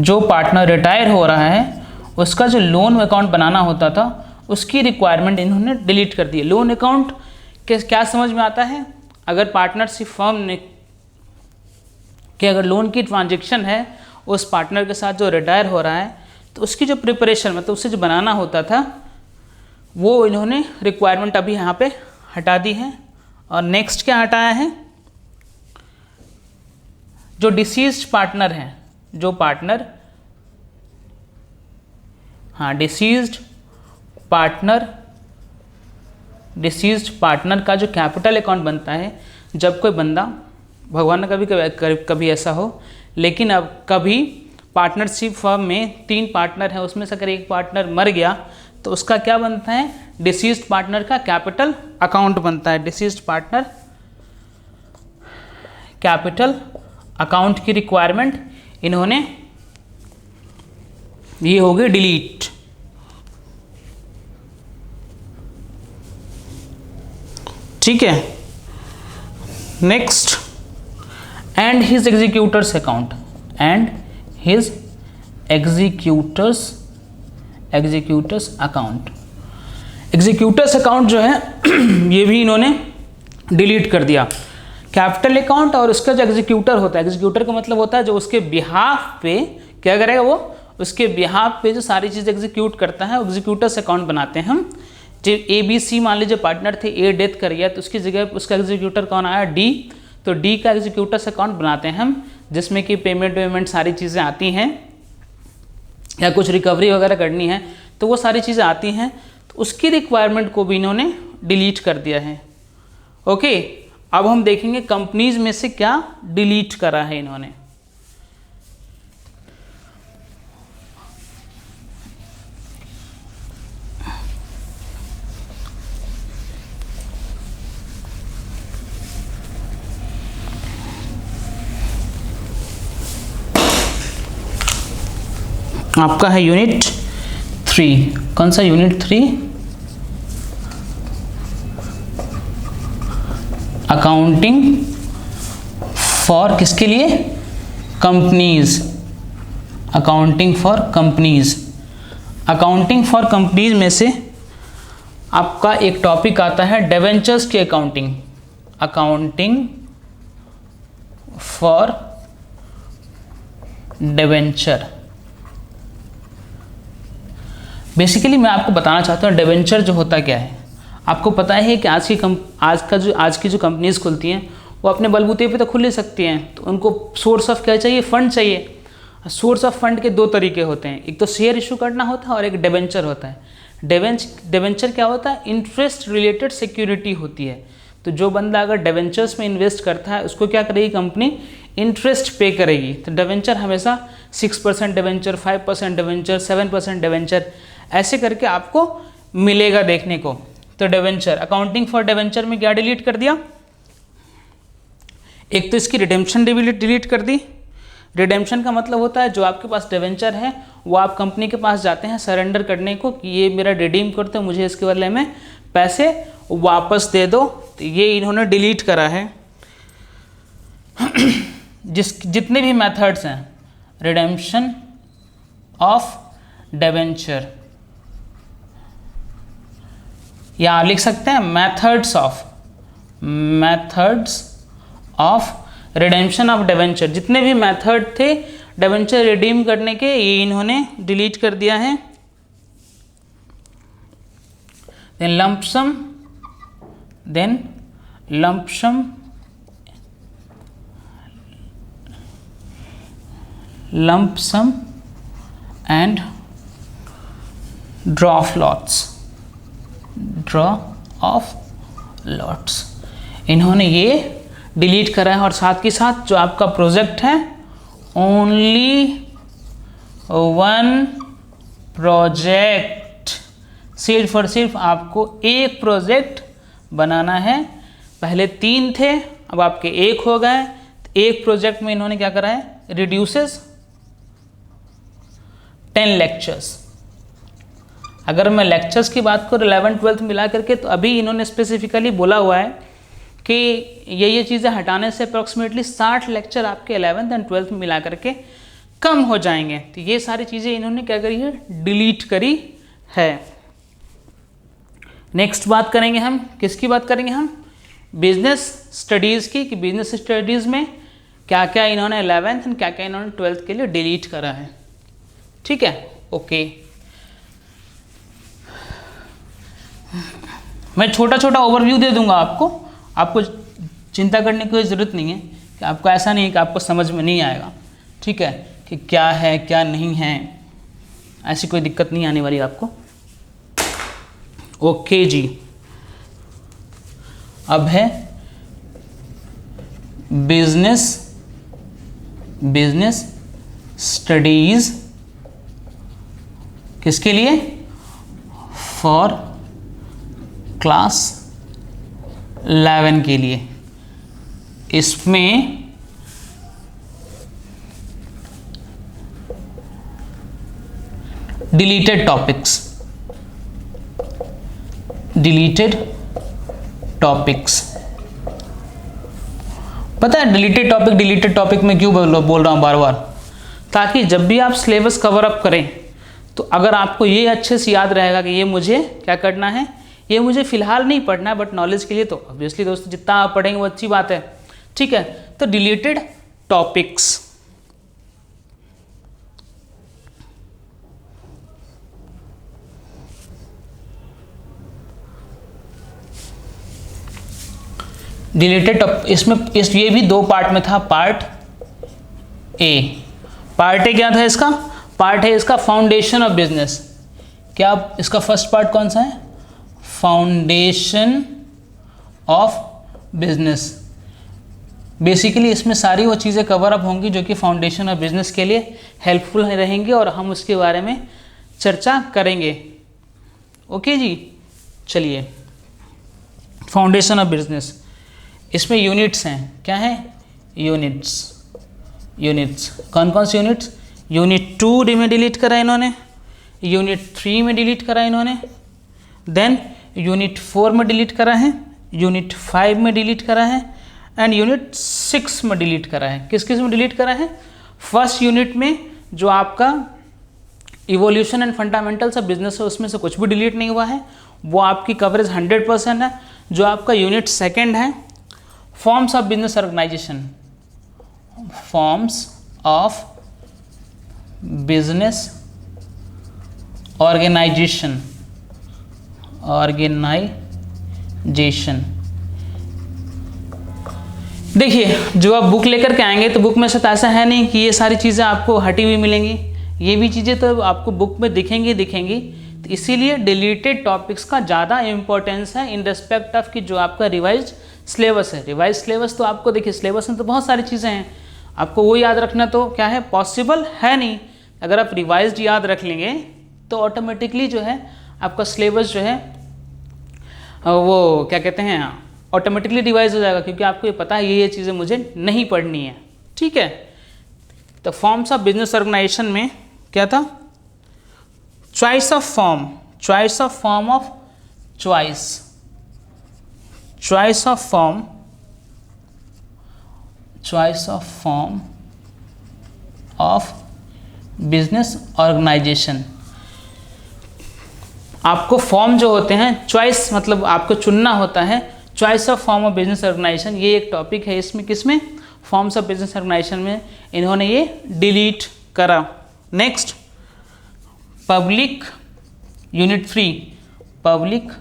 जो पार्टनर रिटायर हो रहा है उसका जो लोन अकाउंट बनाना होता था उसकी रिक्वायरमेंट इन्होंने डिलीट कर दी। लोन अकाउंट क्या समझ में आता है? अगर पार्टनरशिप फर्म ने कि अगर लोन की ट्रांजैक्शन है उस पार्टनर के साथ जो रिटायर हो रहा है तो उसकी जो प्रिपरेशन मतलब उसे जो बनाना होता था वो इन्होंने रिक्वायरमेंट अभी यहाँ पे हटा दी है। और नेक्स्ट क्या हटाया है? जो डिसीज्ड पार्टनर हैं, जो पार्टनर डिसीज्ड पार्टनर का जो कैपिटल अकाउंट बनता है, जब कोई बंदा, भगवान ना कभी ऐसा हो, लेकिन अब कभी पार्टनरशिप फर्म में 3 पार्टनर हैं, उसमें से अगर एक पार्टनर मर गया तो उसका क्या बनता है? डिसीज्ड पार्टनर का कैपिटल अकाउंट बनता है। डिसीज्ड पार्टनर कैपिटल अकाउंट की रिक्वायरमेंट इन्होंने ये हो गई डिलीट। ठीक है, next and his executors account, executors account जो है ये भी इन्होंने डिलीट कर दिया। कैपिटल अकाउंट और उसका जो एग्जीक्यूटर होता है, एग्जीक्यूटर का मतलब होता है जो उसके बिहाफ पे क्या करेगा, वो उसके बिहाफ पे जो सारी चीज़ एग्जीक्यूट करता है, एग्जीक्यूटर्स अकाउंट बनाते हैं हम। जो ABC मान लीजिए पार्टनर थे, A डेथ कर गया तो उसकी जगह उसका एग्जीक्यूटर कौन आया? D। तो D का एग्जीक्यूटर्स अकाउंट बनाते हैं हम, जिसमें कि पेमेंट सारी चीज़ें आती हैं, या कुछ रिकवरी वगैरह करनी है तो वो सारी चीज़ें आती हैं। तो उसकी रिक्वायरमेंट को भी इन्होंने डिलीट कर दिया है। ओके, अब हम देखेंगे कंपनीज में से क्या डिलीट करा है इन्होंने। आपका है यूनिट 3। कौन सा? यूनिट 3, अकाउंटिंग फॉर किसके लिए? कंपनीज। अकाउंटिंग फॉर कंपनीज में से आपका एक टॉपिक आता है डिबेंचर्स की अकाउंटिंग फॉर डिबेंचर। बेसिकली मैं आपको बताना चाहता हूँ डिबेंचर जो होता क्या है। आपको पता है कि आज की जो कंपनीज खुलती हैं वो अपने बलबूते पे तो खुल नहीं सकती हैं, तो उनको सोर्स ऑफ क्या चाहिए? फंड चाहिए। सोर्स ऑफ फंड के 2 तरीके होते हैं, एक तो शेयर इशू करना होता है और एक डिबेंचर होता है। डिबेंचर क्या होता है? इंटरेस्ट रिलेटेड सिक्योरिटी होती है। तो जो बंदा अगर डिबेंचर्स में इन्वेस्ट करता है उसको क्या करेगी कंपनी? इंटरेस्ट पे करेगी। तो डिबेंचर हमेशा 6% डिबेंचर, 5% डिबेंचर, 7% डिबेंचर ऐसे करके आपको मिलेगा देखने को। तो डिबेंचर, अकाउंटिंग फॉर डिबेंचर में क्या डिलीट कर दिया? एक तो इसकी रिडेम्पशन डिलीट कर दी। रिडेम्पशन का मतलब होता है जो आपके पास डिबेंचर है वो आप कंपनी के पास जाते हैं सरेंडर करने को कि ये मेरा रिडीम करते हो, मुझे इसके बदले में पैसे वापस दे दो। तो ये इन्होंने डिलीट करा है। जितने भी मेथड्स हैं रिडेम्पशन ऑफ डिबेंचर, या आप लिख सकते हैं methods of redemption of debenture. जितने भी मेथड थे डिबेंचर रिडीम करने के ये इन्होंने डिलीट कर दिया है। Then lump sum and draw of lots इन्होंने ये डिलीट करा है। और साथ के साथ जो आपका प्रोजेक्ट है ओनली 1 प्रोजेक्ट, सिर्फ और सिर्फ आपको एक प्रोजेक्ट बनाना है। पहले 3 थे, अब आपके 1 हो गए। एक प्रोजेक्ट में इन्होंने क्या करा है, रिड्यूसेस 10 लेक्चर्स। अगर मैं लेक्चर्स की बात करूँ 11 12 मिला करके, तो अभी इन्होंने स्पेसिफिकली बोला हुआ है कि ये चीज़ें हटाने से अप्रॉक्सीमेटली 60 लेक्चर आपके 11th एंड 12th में मिला करके कम हो जाएंगे। तो ये सारी चीज़ें इन्होंने क्या करी है, डिलीट करी है। नेक्स्ट बात करेंगे हम, किसकी बात करेंगे हम, बिजनेस स्टडीज़ की, कि बिजनेस स्टडीज़ में क्या क्या इन्होंने 11th एंड क्या क्या इन्होंने 12th के लिए डिलीट करा है। ठीक है, ओके। मैं छोटा छोटा ओवरव्यू दे दूंगा आपको चिंता करने की कोई ज़रूरत नहीं है, कि आपको ऐसा नहीं है कि आपको समझ में नहीं आएगा। ठीक है, कि क्या है क्या नहीं है, ऐसी कोई दिक्कत नहीं आने वाली आपको। ओके जी, अब है बिजनेस स्टडीज, किसके लिए, फॉर क्लास 11 के लिए। इसमें डिलीटेड टॉपिक्स, पता है डिलीटेड टॉपिक में क्यों बोल रहा हूँ बार बार, ताकि जब भी आप सिलेबस कवर अप करें तो अगर आपको ये अच्छे से याद रहेगा कि ये मुझे क्या करना है, ये मुझे फिलहाल नहीं पढ़ना है, बट नॉलेज के लिए तो ऑब्वियसली दोस्तों जितना आप पढ़ेंगे वो अच्छी बात है। ठीक है, तो डिलीटेड टॉपिक्स, इसमें ये भी 2 पार्ट में था। पार्ट ए क्या था इसका, पार्ट है इसका फाउंडेशन ऑफ बिजनेस। क्या इसका फर्स्ट पार्ट कौन सा है, फाउंडेशन ऑफ बिजनेस। बेसिकली इसमें सारी वो चीज़ें कवर अप होंगी जो कि फाउंडेशन ऑफ बिजनेस के लिए हेल्पफुल रहेंगी, और हम उसके बारे में चर्चा करेंगे। ओके जी, चलिए, फाउंडेशन ऑफ बिजनेस, इसमें यूनिट्स हैं। क्या है, यूनिट्स कौन कौन से यूनिट्स, यूनिट 2 में डिलीट करा इन्होंने, यूनिट 3 में डिलीट करा इन्होंने, देन यूनिट 4 में डिलीट करा है, यूनिट 5 में डिलीट करा है, एंड यूनिट 6 में डिलीट करा है। किस किस में डिलीट करा है, फर्स्ट यूनिट में जो आपका evolution and fundamentals of business है उसमें से कुछ भी डिलीट नहीं हुआ है, वो आपकी कवरेज 100% है। जो आपका यूनिट 2 है, forms of business organisation, forms of business organisation, देखिए जो आप बुक लेकर के आएंगे तो बुक में से तो ऐसा है नहीं कि ये सारी चीज़ें आपको हटी हुई मिलेंगी, ये भी चीज़ें तो आपको बुक में दिखेंगी। तो इसीलिए डिलीटेड टॉपिक्स का ज़्यादा इंपॉर्टेंस है इन रिस्पेक्ट ऑफ कि जो आपका रिवाइज सिलेबस है। रिवाइज सिलेबस तो आपको देखिए, सिलेबस में तो बहुत सारी चीज़ें हैं, आपको वो याद रखना तो क्या है, पॉसिबल है नहीं। अगर आप रिवाइज्ड याद रख लेंगे तो ऑटोमेटिकली जो है आपका सिलेबस जो है वो क्या कहते हैं, ऑटोमेटिकली रिवाइज हो जाएगा, क्योंकि आपको ये पता है ये चीज़ें मुझे नहीं पढ़नी है। ठीक है, तो फॉर्म्स ऑफ बिजनेस ऑर्गेनाइजेशन में क्या था, choice of form of business organisation. आपको फॉर्म जो होते हैं, चॉइस मतलब आपको चुनना होता है, choice of form of business organisation ये एक टॉपिक है। इसमें किसमें, फॉर्म्स ऑफ बिजनेस ऑर्गेनाइजेशन में इन्होंने ये डिलीट करा। Next, public, unit 3, public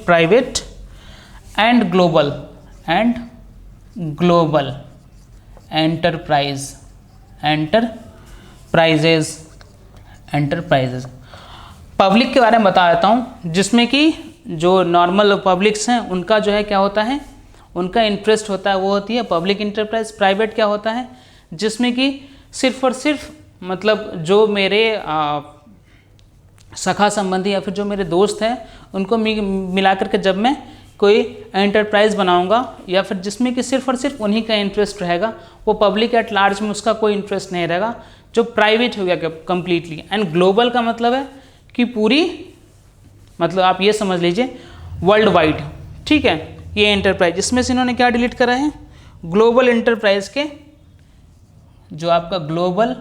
private and global enterprises. Public के बारे में बता देता हूँ, जिसमें कि जो नॉर्मल पब्लिक्स हैं उनका जो है क्या होता है, उनका इंटरेस्ट होता है, वो होती है पब्लिक इंटरप्राइज। प्राइवेट क्या होता है, जिसमें कि सिर्फ और सिर्फ मतलब जो मेरे सखा संबंधी या फिर जो मेरे दोस्त हैं उनको मिला करके जब मैं कोई एंटरप्राइज बनाऊंगा या फिर जिसमें कि सिर्फ और सिर्फ उन्हीं का इंटरेस्ट रहेगा, वो पब्लिक एट लार्ज में उसका कोई इंटरेस्ट नहीं रहेगा, जो प्राइवेट हो गया कंप्लीटली। एंड ग्लोबल का मतलब है कि पूरी, मतलब आप ये समझ लीजिए वर्ल्ड वाइड, ठीक है। ये एंटरप्राइज, इसमें से इन्होंने क्या डिलीट करा है, ग्लोबल एंटरप्राइज के जो आपका ग्लोबल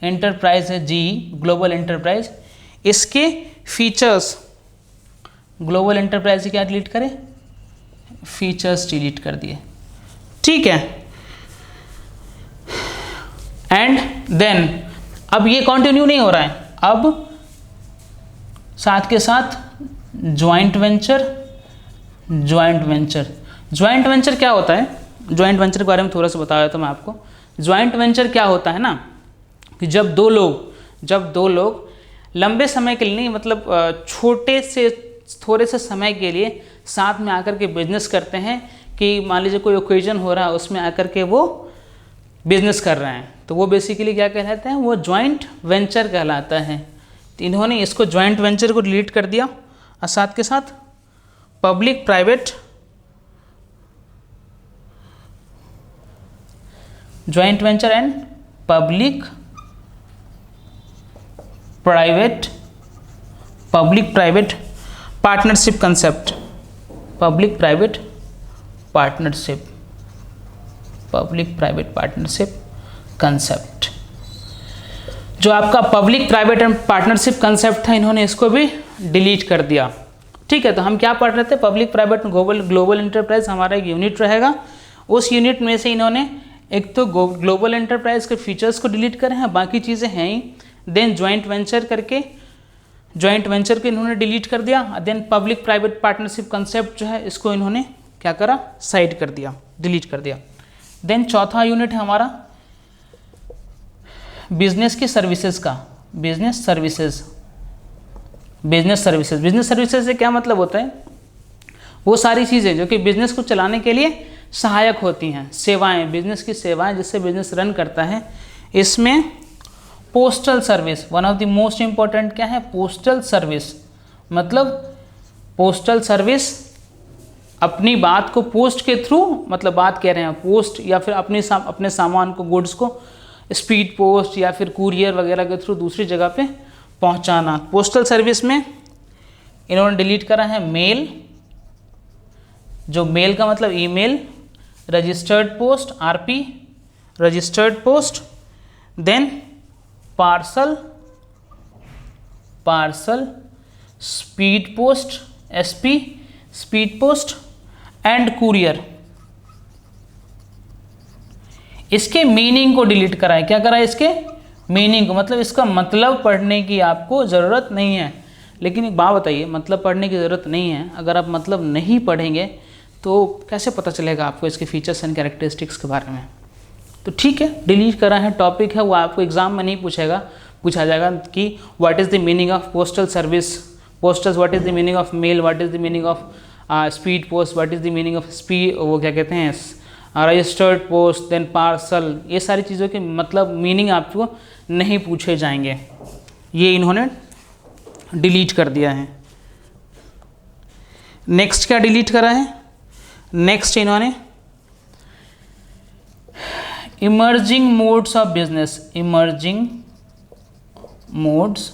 एंटरप्राइज है जी, ग्लोबल एंटरप्राइज, इसके फीचर्स, ग्लोबल एंटरप्राइज क्या डिलीट करें, फीचर्स डिलीट कर दिए, ठीक है। एंड देन अब ये कंटिन्यू नहीं हो रहा है, अब साथ के साथ joint venture, joint venture, joint venture क्या होता है, ज्वाइंट वेंचर के बारे में थोड़ा सा बताया था मैं आपको। ज्वाइंट वेंचर क्या होता है ना कि जब दो लोग लंबे समय के लिए नहीं, मतलब छोटे से थोड़े से समय के लिए साथ में आकर के बिजनेस करते हैं, कि मान लीजिए कोई ओकेजन हो रहा है उसमें आकर के वो बिजनेस कर रहे हैं, तो वो बेसिकली क्या कहलाते हैं, वो ज्वाइंट वेंचर कहलाता है। तो इन्होंने इसको ज्वाइंट वेंचर को डिलीट कर दिया और साथ के साथ public private, joint venture and public private partnership concept, public private partnership concept, जो आपका public private and partnership concept था, इन्होंने इसको भी डिलीट कर दिया, ठीक है। तो हम क्या पढ़ रहे थे, पब्लिक प्राइवेट ग्लोबल एंटरप्राइज हमारा एक यूनिट रहेगा, उस यूनिट में से इन्होंने एक तो ग्लोबल एंटरप्राइज के फीचर्स को डिलीट करे हैं, बाकी चीज़ें हैं ही। देन ज्वाइंट वेंचर को इन्होंने डिलीट कर दिया। Then public private partnership concept जो है इसको इन्होंने क्या करा, साइड कर दिया, डिलीट कर दिया। देन चौथा यूनिट है हमारा बिजनेस की सर्विसेज का, बिजनेस सर्विसेज से क्या मतलब होता है, वो सारी चीज़ें जो कि बिजनेस को चलाने के लिए सहायक होती हैं, सेवाएं, बिजनेस की सेवाएं जिससे बिजनेस रन करता है। इसमें postal service one of the most important क्या है, पोस्टल सर्विस, मतलब पोस्टल सर्विस अपनी बात को पोस्ट के थ्रू, मतलब बात कह रहे हैं पोस्ट या फिर अपने सामान को, गुड्स को स्पीड पोस्ट या फिर कुरियर वगैरह के थ्रू दूसरी जगह पे पहुंचाना। पोस्टल सर्विस में इन्होंने डिलीट करा है मेल, जो मेल का मतलब email, registered post RP, registered post, then parcel, speed post SP, speed post and courier. इसके मीनिंग को डिलीट करा है, क्या करा है, इसके मीनिंग को, मतलब इसका मतलब पढ़ने की आपको ज़रूरत नहीं है। लेकिन एक बात बताइए, मतलब पढ़ने की ज़रूरत नहीं है, अगर आप मतलब नहीं पढ़ेंगे तो कैसे पता चलेगा आपको इसके फीचर्स एंड कैरेक्टरिस्टिक्स के बारे में। तो ठीक है, डिलीट करा है, टॉपिक है वो आपको एग्जाम में नहीं पूछा जाएगा कि what is the meaning of postal service, postals, what is the meaning of mail, what is the meaning of speed post, what is the meaning of वो क्या कहते हैं रजिस्टर्ड पोस्ट, देन पार्सल, ये सारी चीज़ों के मतलब मीनिंग आपको नहीं पूछे जाएंगे, ये इन्होंने डिलीट कर दिया है। नेक्स्ट क्या डिलीट करा है, नेक्स्ट इन्होंने emerging modes of business, emerging modes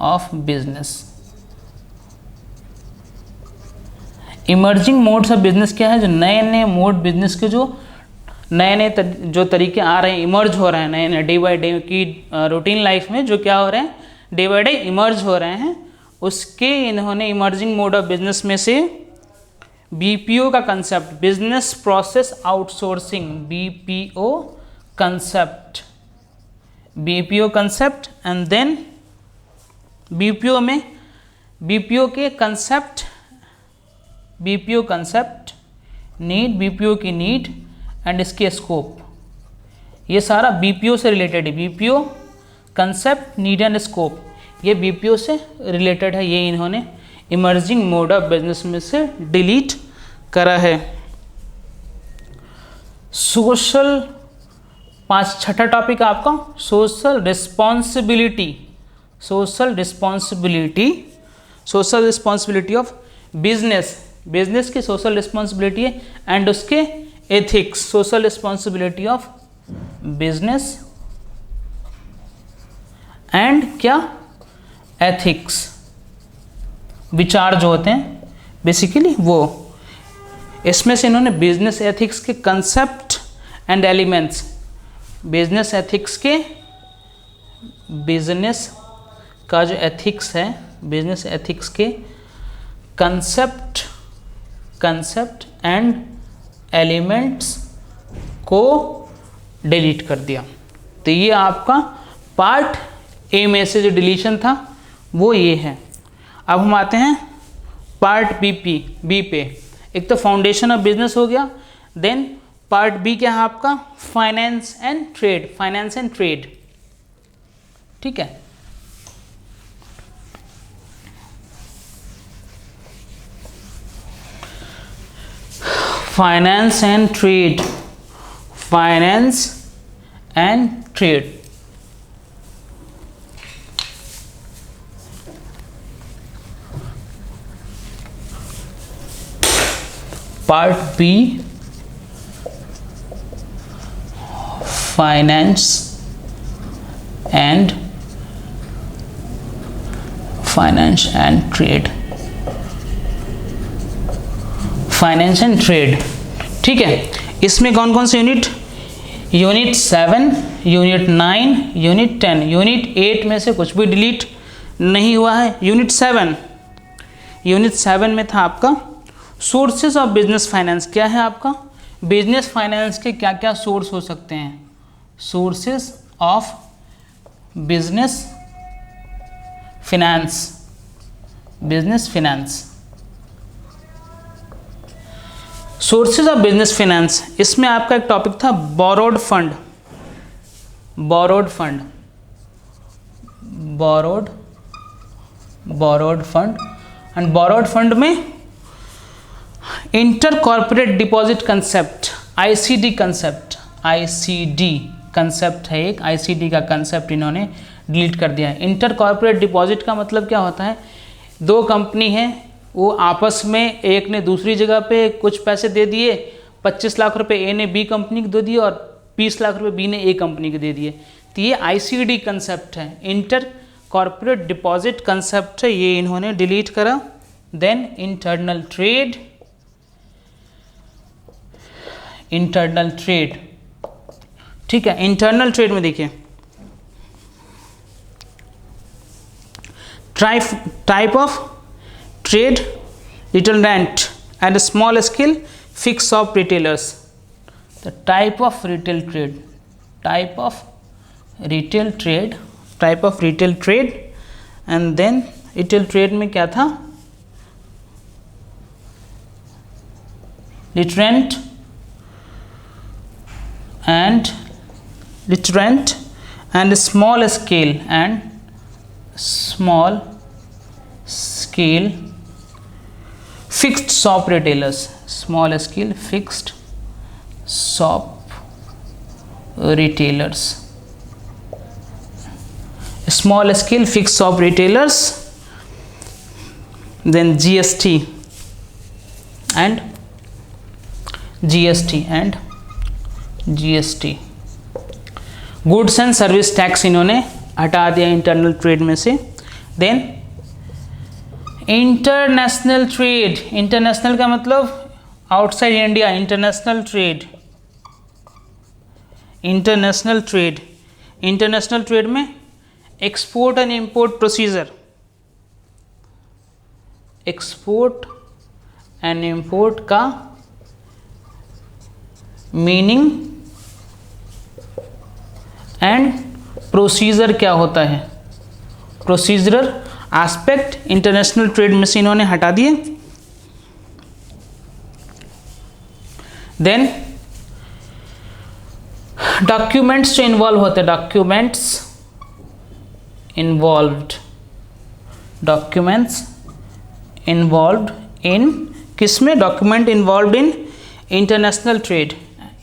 of business. Emerging modes of business क्या है, जो नए नए मोड बिजनेस के जो नए जो तरीके आ रहे हैं, इमर्ज हो रहे हैं, नए डे बाई डे की रूटीन लाइफ में जो क्या हो रहे हैं, डे बाई डे इमर्ज हो रहे हैं, उसके इन्होंने इमर्जिंग मोड ऑफ बिजनेस में से बीपीओ का concept, business process outsourcing, BPO concept and then BPO में बीपीओ कंसेप्ट नीड, बीपीओ की नीड एंड इसके स्कोप, ये सारा बीपीओ से रिलेटेड है। BPO concept, need and scope, ये बीपीओ से रिलेटेड है, ये इन्होंने इमर्जिंग मोड ऑफ बिजनेस में से डिलीट करा है। सोशल छठा टॉपिक आपका social responsibility, social responsibility of business, business की सोशल रिस्पॉन्सिबिलिटी है एंड उसके ethics, social responsibility of business and क्या एथिक्स, विचार जो होते हैं बेसिकली वो। इसमें से इन्होंने बिजनेस एथिक्स के concept and elements, business ethics के, बिजनेस का जो एथिक्स है, बिजनेस एथिक्स के कंसेप्ट एंड एलिमेंट्स को डिलीट कर दिया। तो ये आपका पार्ट ए में से जो डिलीशन था वो ये है। अब हम आते हैं पार्ट बी पे। एक तो फाउंडेशन ऑफ बिजनेस हो गया, देन पार्ट बी क्या है आपका फाइनेंस एंड ट्रेड, ठीक है। Finance and trade, part B finance and trade, finance and trade, ठीक है। इसमें कौन कौन से unit, unit 7, unit 9, unit 10, unit 8 में से कुछ भी डिलीट नहीं हुआ है। यूनिट 7 में था आपका सोर्सेज ऑफ बिजनेस फाइनेंस। क्या है आपका बिजनेस फाइनेंस के क्या क्या सोर्स हो सकते हैं, sources of business finance, sources of business finance. इसमें आपका एक टॉपिक था borrowed fund and borrowed fund में inter corporate deposit concept, ICD concept है एक, आईसीडी का कंसेप्ट इन्होंने डिलीट कर दिया है। इंटर कॉर्पोरेट डिपॉजिट का मतलब क्या होता है, दो कंपनी है, वो आपस में एक ने दूसरी जगह पे कुछ पैसे दे दिए, 25 लाख रुपए ए ने बी कंपनी को दे दिए और 20 लाख रुपए बी ने ए कंपनी को दे दिए। तो ये आईसीडी कंसेप्ट है, इंटर कॉर्पोरेट डिपॉजिट कंसेप्ट है, ये इन्होंने डिलीट करा। देन इंटरनल ट्रेड, ठीक है। इंटरनल ट्रेड में देखिए type of trade, retail rent and small scale fix of retailers. The type of retail trade and then retail trade में क्या था, itinerant and small scale fixed shop retailers, small scale fixed shop retailers, small scale fixed shop retailers, then GST and goods and service tax इन्होंने हटा दिया internal trade में से। Then international trade, international का मतलब आउटसाइड इंडिया, इंटरनेशनल ट्रेड में export and import procedure, export and import का meaning and procedure क्या होता है, प्रोसीजरल एस्पेक्ट इंटरनेशनल ट्रेड में से इन्होंने हटा दिए। देन डॉक्यूमेंट्स जो इन्वॉल्व होते हैं, डॉक्यूमेंट्स इन्वॉल्व्ड इन किसमें, document involved in international trade,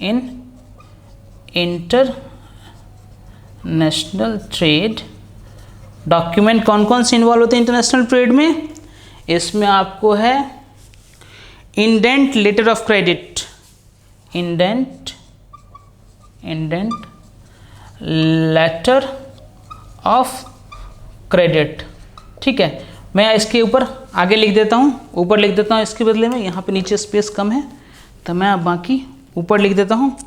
in international national trade document कौन कौन से इन्वॉल्व होते हैं इंटरनेशनल ट्रेड में? इसमें आपको है indent letter of credit, indent letter of credit. ठीक है, मैं इसके ऊपर आगे लिख देता हूँ, ऊपर लिख देता हूँ इसके बदले में, यहाँ पे नीचे स्पेस कम है तो मैं अब बाकी ऊपर लिख देता हूँ।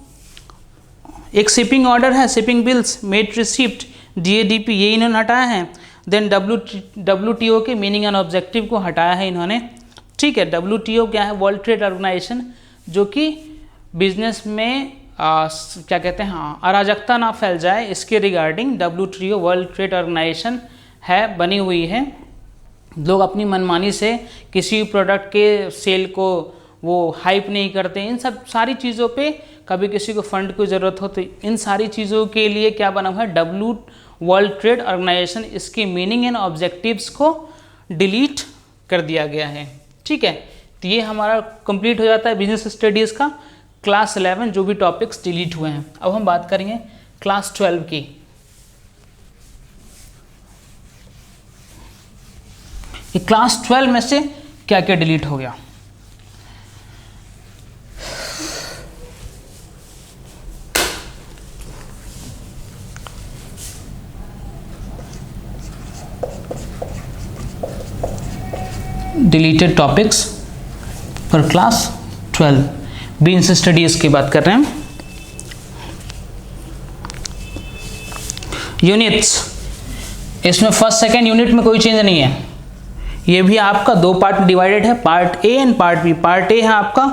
एक शिपिंग ऑर्डर है, shipping bills, made receipt, DADP, ये इन्होंने हटाया है। देन WTO के मीनिंग एंड ऑब्जेक्टिव को हटाया है इन्होंने। ठीक है, WTO क्या है? वर्ल्ड ट्रेड ऑर्गेनाइजेशन, जो कि बिजनेस में क्या कहते हैं, हाँ, अराजकता ना फैल जाए इसके regarding WTO world trade organisation है, बनी हुई है। लोग अपनी मनमानी से किसी प्रोडक्ट के सेल को वो हाइप नहीं करते, इन सब सारी चीज़ों पे, कभी किसी को फंड की ज़रूरत हो तो इन सारी चीज़ों के लिए क्या बना हुआ है? World trade organisation. इसके मीनिंग एंड ऑब्जेक्टिव्स को डिलीट कर दिया गया है। ठीक है, तो ये हमारा कंप्लीट हो जाता है बिजनेस स्टडीज़ का क्लास 11 जो भी टॉपिक्स डिलीट हुए हैं। अब हम बात करेंगे क्लास 12 की। कि क्लास 12 में से क्या क्या डिलीट हो गया। Deleted topics for class 12 business studies की बात कर रहे हैं। यूनिट्स, इसमें फर्स्ट सेकेंड यूनिट में कोई चेंज नहीं है। ये भी आपका दो पार्ट में डिवाइडेड है, part A and part B. Part A है आपका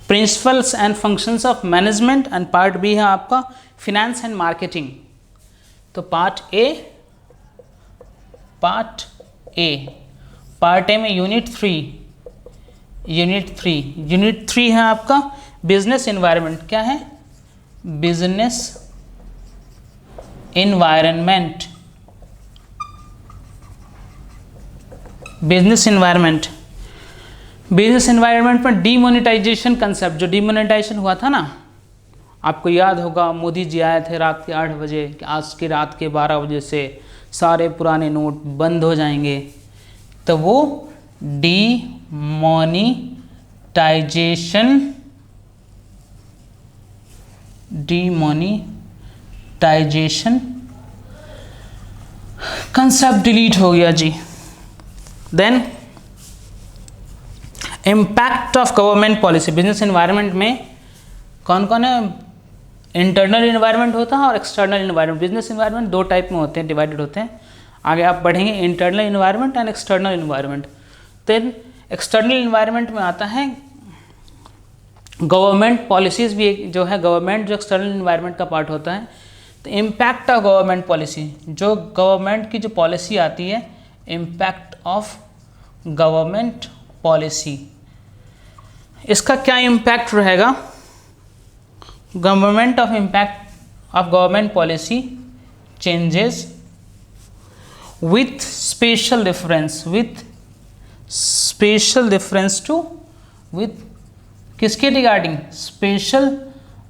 principles and functions of management and part B है आपका फिनेंस एंड मार्केटिंग। तो पार्ट ए में यूनिट 3 है आपका बिजनेस एनवायरनमेंट। क्या है? Business environment. बिजनेस एनवायरनमेंट में डीमोनेटाइजेशन कंसेप्ट, जो डीमोनेटाइजेशन हुआ था ना, आपको याद होगा, मोदी जी आए थे रात के 8 बजे कि आज की रात के 12 बजे से सारे पुराने नोट बंद हो जाएंगे। तो वो डीमोनेटाइजेशन कंसेप्ट डिलीट हो गया जी। Then impact of government policy. Business environment में कौन कौन है? इंटरनल एनवायरनमेंट होता है और एक्सटर्नल एनवायरनमेंट। बिजनेस एनवायरनमेंट दो टाइप में होते हैं, डिवाइडेड होते हैं। आगे आप बढ़ेंगे, internal environment and external environment. Then external environment में आता है गवर्नमेंट पॉलिसीज़ भी, एक जो है गवर्नमेंट, जो एक्सटर्नल एनवायरनमेंट का पार्ट होता है। तो इम्पैक्ट ऑफ गवर्नमेंट पॉलिसी, जो गवर्नमेंट की जो पॉलिसी आती है, इम्पैक्ट ऑफ गवर्नमेंट पॉलिसी, इसका क्या इम्पैक्ट रहेगा? Government of impact of government policy changes with special reference to with किसके रिगार्डिंग? स्पेशल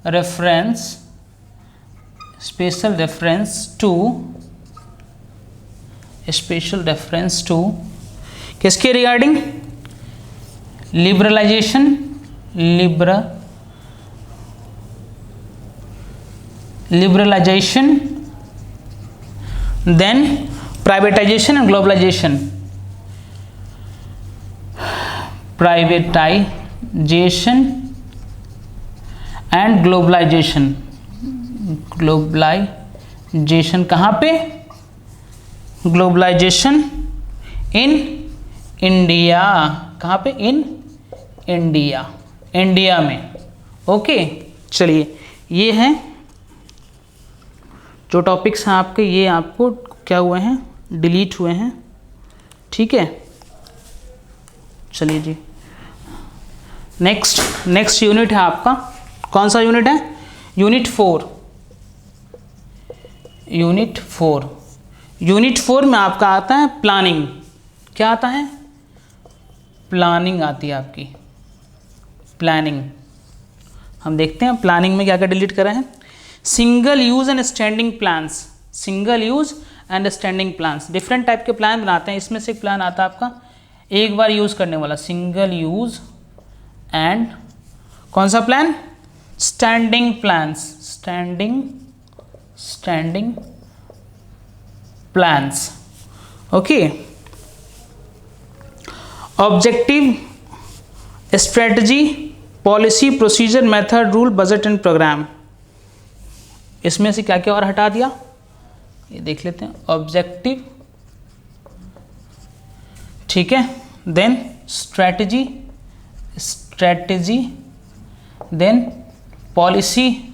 रेफरेंस टू किसके regarding? Liberalisation then privatisation and globalisation. Privatisation and globalisation कहाँ पे? Globalisation in India. कहाँ पे? In India में। Okay, चलिए, ये हैं जो टॉपिक्स हैं आपके, ये आपको क्या हुए हैं? डिलीट हुए हैं। ठीक है, चलिए जी, नेक्स्ट यूनिट है आपका। कौन सा यूनिट है? यूनिट 4 में आपका आता है प्लानिंग। क्या आता है? प्लानिंग आती है आपकी, प्लानिंग। हम देखते हैं प्लानिंग में क्या क्या डिलीट करा है। Single use and standing plans. Single use and standing plans, different type के प्लान बनाते हैं। इसमें से एक प्लान आता है आपका एक बार यूज करने वाला, सिंगल यूज एंड कौन सा plan, standing plans, standing plans. Okay, objective, strategy, policy, procedure, method, rule, budget and programme. इसमें से क्या क्या और हटा दिया ये देख लेते हैं। ऑब्जेक्टिव, ठीक है, then strategy, then policy,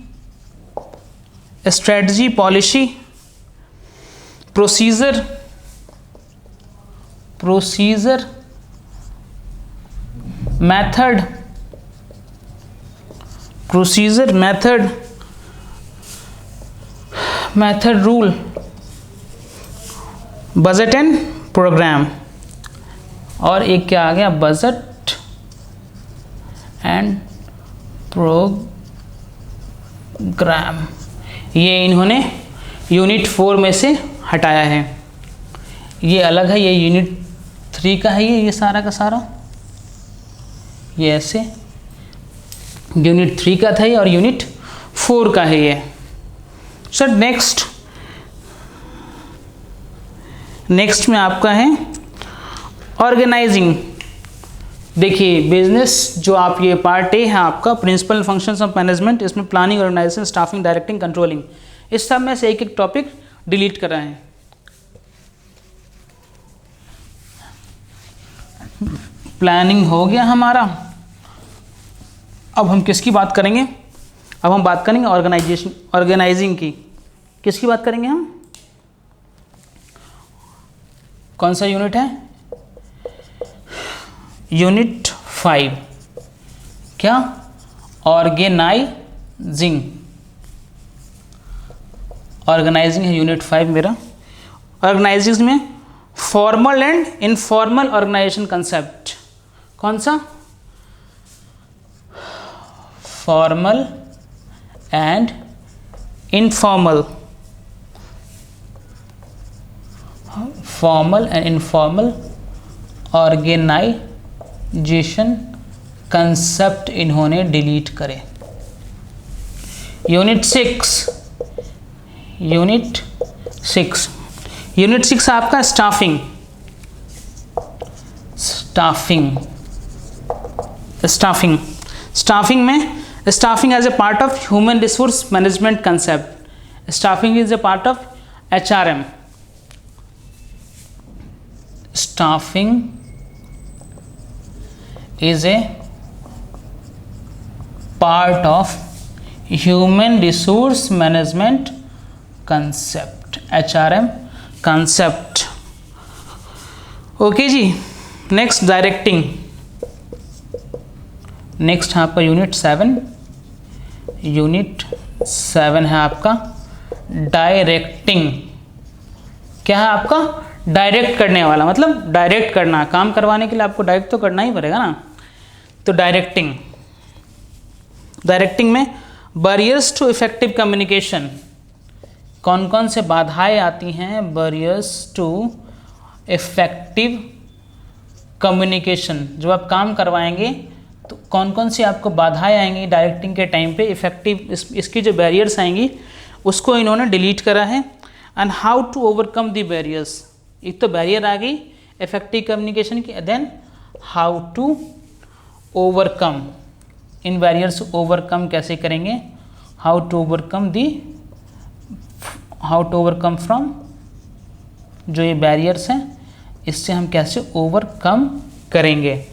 strategy, policy, procedure, method, rule, budget and programme. और एक क्या आ गया, बजट एंड प्रोग्राम। ये इन्होंने यूनिट 4 में से हटाया है, ये अलग है, ये यूनिट 3 का है, ये सारा का सारा ये ऐसे यूनिट 3 का था ये और यूनिट 4 का है ये। सर नेक्स्ट में आपका है ऑर्गेनाइजिंग। देखिए बिजनेस जो आप ये पार्ट ए है आपका प्रिंसिपल फंक्शंस ऑफ मैनेजमेंट, इसमें planning, organisation, staffing, directing, controlling, इस सब में से एक एक टॉपिक डिलीट कर रहे हैं। प्लानिंग हो गया हमारा। अब हम किसकी बात करेंगे, अब हम बात करेंगे ऑर्गेनाइजिंग की। किसकी बात करेंगे हम, कौन सा यूनिट है, यूनिट 5, क्या, ऑर्गेनाइजिंग है यूनिट 5 मेरा। ऑर्गेनाइजिंग में formal and informal organisation concept, कौन सा, formal and informal, organisation concept इन्होंने डिलीट करे। यूनिट 6 आपका स्टाफिंग में staffing as a part of human resource management concept. Staffing is a part of HRM। Staffing is a part of human resource management concept, HRM concept। Okay जी, next directing. Next है आपका unit 7 है आपका directing. क्या है आपका, direct करने वाला, मतलब डायरेक्ट करना, काम करवाने के लिए आपको डायरेक्ट तो करना ही पड़ेगा ना। तो डायरेक्टिंग में बैरियर्स टू इफेक्टिव कम्युनिकेशन, कौन कौन से बाधाएं आती हैं, बैरियर्स टू इफेक्टिव कम्युनिकेशन। जब आप काम करवाएंगे तो कौन कौन सी आपको बाधाएं आएंगी डायरेक्टिंग के टाइम पे, इफेक्टिव इसकी जो बैरियर्स आएंगी उसको इन्होंने डिलीट करा है। And how to overcome the barriers, एक तो बैरियर आ गई इफेक्टिव कम्युनिकेशन की, देन हाउ टू ओवरकम, इन बैरियर्स ओवरकम कैसे करेंगे, हाउ टू ओवरकम फ्रॉम जो ये बैरियर्स हैं, इससे हम कैसे ओवरकम करेंगे,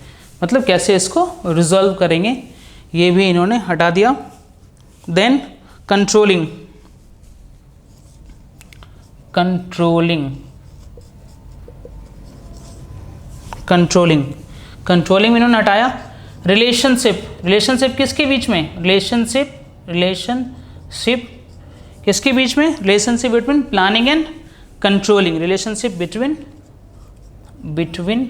मतलब कैसे इसको रिजॉल्व करेंगे, ये भी इन्होंने हटा दिया। देन कंट्रोलिंग में इन्होंने हटाया। रिलेशनशिप किसके बीच में, रिलेशनशिप किसके बीच में, relationship between planning and controlling, relationship between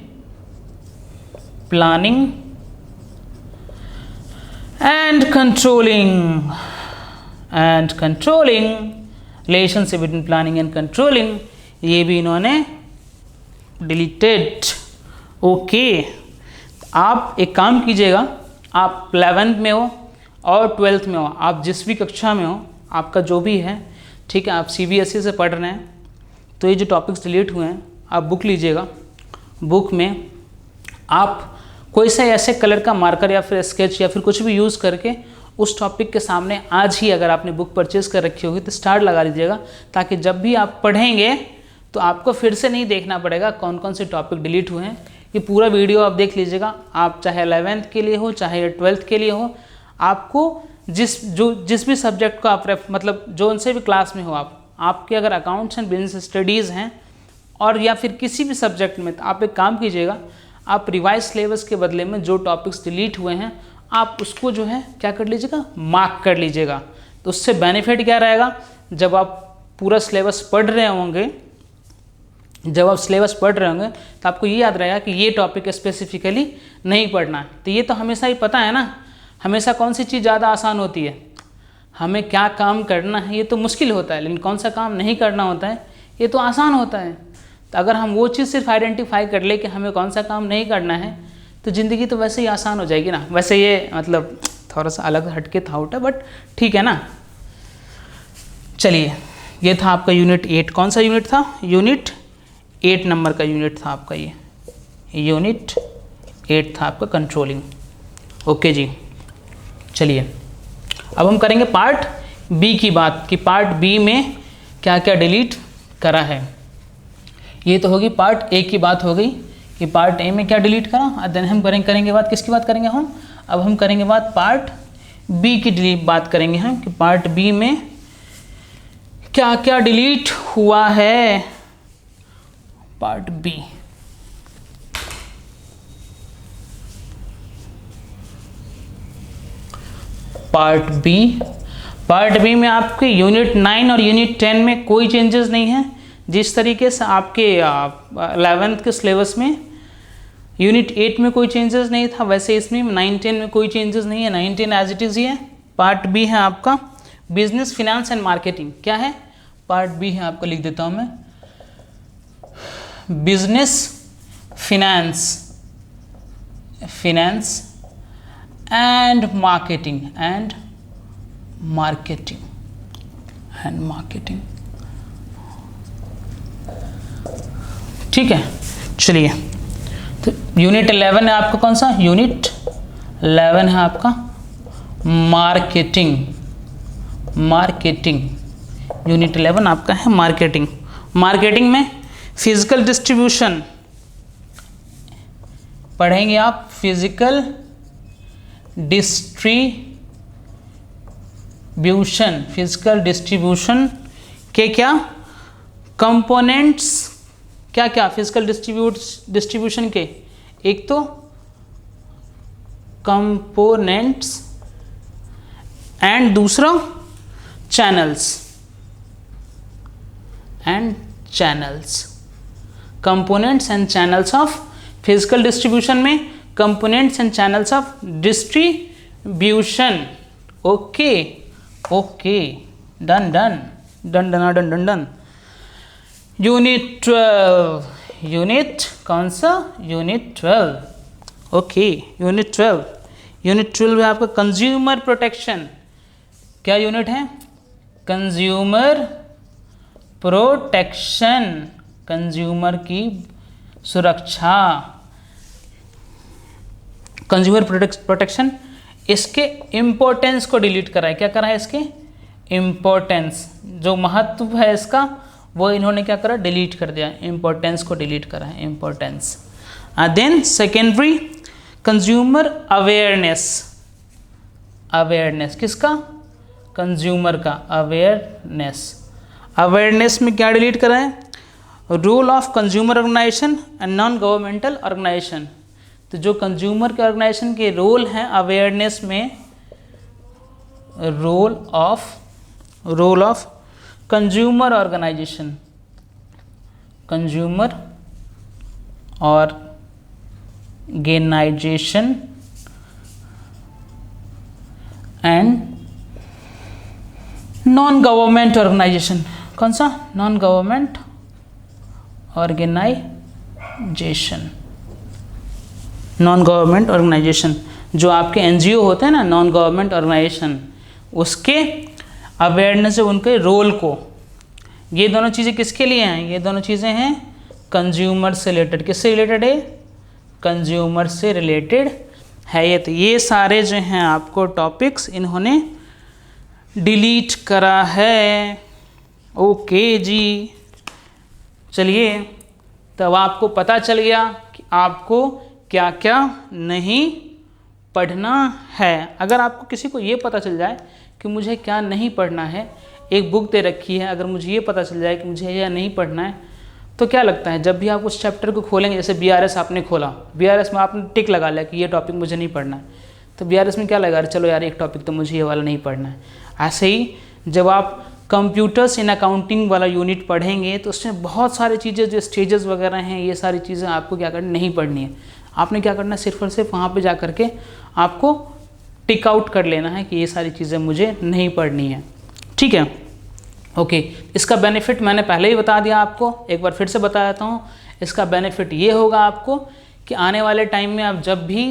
planning and controlling relationship between planning and controlling, ये भी इन्होंने डिलीटेड। ओके, आप एक काम कीजिएगा, आप 11th में हो और 12th में हो, आप जिस भी कक्षा में हो, आपका जो भी है, ठीक है, आप CBSE से पढ़ रहे हैं, तो ये जो टॉपिक्स डिलीट हुए हैं आप बुक लीजिएगा। बुक में आप कोई सा ऐसे कलर का मार्कर या फिर स्केच या फिर कुछ भी यूज़ करके उस टॉपिक के सामने आज ही, अगर आपने बुक परचेज़ कर रखी होगी तो स्टार लगा लीजिएगा, ताकि जब भी आप पढ़ेंगे तो आपको फिर से नहीं देखना पड़ेगा कौन कौन से टॉपिक डिलीट हुए हैं। ये पूरा वीडियो आप देख लीजिएगा, आप चाहे 11th के लिए हो चाहे 12th के लिए हो, आपको जिस भी सब्जेक्ट को आप मतलब जो उनसे भी क्लास में हो, आपके अगर अकाउंट्स एंड बिजनेस स्टडीज़ हैं और या फिर किसी भी सब्जेक्ट में, तो आप एक काम कीजिएगा, आप रिवाइज सिलेबस के बदले में जो टॉपिक्स डिलीट हुए हैं आप उसको जो है क्या कर लीजिएगा, मार्क कर लीजिएगा। तो उससे बेनिफिट क्या रहेगा, जब आप पूरा सिलेबस पढ़ रहे होंगे, तो आपको ये याद रहेगा कि ये टॉपिक स्पेसिफिकली नहीं पढ़ना है। तो ये तो हमेशा ही पता है ना, हमेशा कौन सी चीज़ ज़्यादा आसान होती है, हमें क्या काम करना है ये तो मुश्किल होता है, लेकिन कौन सा काम नहीं करना होता है ये तो आसान होता है। तो अगर हम वो चीज़ सिर्फ आइडेंटिफाई कर ले कि हमें कौन सा काम नहीं करना है, तो ज़िंदगी तो वैसे ही आसान हो जाएगी ना। वैसे ये मतलब थोड़ा सा अलग हटके थाउट है, बट ठीक है ना। चलिए, ये था आपका यूनिट 8। कौन सा यूनिट था? यूनिट 8 नंबर का यूनिट था आपका, ये यूनिट 8 था आपका, कंट्रोलिंग। ओके जी, चलिए अब हम करेंगे पार्ट बी की बात, कि पार्ट बी में क्या क्या डिलीट करा है। ये तो होगी पार्ट ए की बात हो गई कि पार्ट ए में क्या डिलीट करा। देन हम करेंगे बात, किसकी बात करेंगे हम? अब हम करेंगे बात पार्ट बी की बात करेंगे हम, कि पार्ट बी में क्या क्या डिलीट हुआ है। पार्ट बी, पार्ट बी में आपके यूनिट 9 और यूनिट 10 में कोई चेंजेस नहीं है। जिस तरीके से आपके 11th के सिलेबस में यूनिट 8 में कोई चेंजेस नहीं था, वैसे इसमें 9-10 में कोई चेंजेस नहीं है। 9-10 एज इट इज़ ही है। पार्ट बी है आपका बिजनेस, फिनेंस एंड मार्केटिंग। क्या है? पार्ट बी है आपका, लिख देता हूँ मैं, बिजनेस, फिनेंस एंड मार्केटिंग ठीक है। चलिए, तो यूनिट 11 है आपका, कौन सा? यूनिट 11 है आपका मार्केटिंग। यूनिट 11 आपका है मार्केटिंग। मार्केटिंग में फिजिकल डिस्ट्रीब्यूशन पढ़ेंगे आप। फिजिकल डिस्ट्रीब्यूशन के क्या कंपोनेंट्स, क्या क्या फिजिकल डिस्ट्रीब्यूशन के? एक तो कंपोनेंट्स एंड दूसरा channels. Components and channels of physical distribution में components and channels of distribution. Okay, done. Unit 12। Okay, unit 12 है आपका कंज्यूमर प्रोटेक्शन। क्या यूनिट है? कंज्यूमर प्रोटेक्शन, कंज्यूमर की सुरक्षा। कंज्यूमर प्रोटेक्शन, इसके इम्पोर्टेंस को डिलीट करा है। क्या करा है? इसके इम्पोर्टेंस, जो महत्व है इसका, वो इन्होंने क्या करा? डिलीट कर दिया। इम्पोर्टेंस को डिलीट करा है, importance. Then secondary consumer awareness. किसका? कंज्यूमर का अवेयरनेस में क्या डिलीट करा है? Role of consumer organisation and non governmental organisation. तो जो कंज्यूमर के ऑर्गेनाइजेशन के रोल हैं अवेयरनेस में, role of consumer organisation, consumer organisation and non government organisation, कौन सा? Non government organisation, non government organisation जो आपके एनजीओ होते हैं ना, नॉन गवर्नमेंट ऑर्गेनाइजेशन, उसके अवेयरनेस, उनके रोल को, ये दोनों चीज़ें किसके लिए हैं? ये दोनों चीज़ें हैं कंज्यूमर से रिलेटेड। किससे रिलेटेड है? कंज्यूमर से रिलेटेड है ये। तो ये सारे जो हैं आपको टॉपिक्स इन्होंने डिलीट करा है। ओके जी, चलिए, तब आपको पता चल गया कि आपको क्या क्या नहीं पढ़ना है। अगर आपको किसी को ये पता चल जाए कि मुझे क्या नहीं पढ़ना है, एक बुक दे रखी है, अगर मुझे ये पता चल जाए कि मुझे यह नहीं पढ़ना है, तो क्या लगता है जब भी आप उस चैप्टर को खोलेंगे, जैसे बीआरएस आपने खोला, बीआरएस में आपने टिक लगा लिया कि ये टॉपिक मुझे नहीं पढ़ना है, तो बीआरएस में क्या लगा, चलो यार एक टॉपिक तो मुझे ये वाला नहीं पढ़ना है। ऐसे ही जब आप कंप्यूटर्स इन अकाउंटिंग वाला यूनिट पढ़ेंगे तो उसमें बहुत सारी चीज़ें जो स्टेजेस वगैरह हैं, ये सारी चीज़ें आपको क्या करनी, नहीं पढ़नी है। आपने क्या करना है, सिर्फ और सिर्फ वहाँ पे जा कर के आपको टिक आउट कर लेना है कि ये सारी चीज़ें मुझे नहीं पढ़नी है। ठीक है, ओके। इसका बेनिफिट मैंने पहले ही बता दिया आपको, एक बार फिर से बता देता हूँ। इसका बेनिफिट ये होगा आपको कि आने वाले टाइम में आप जब भी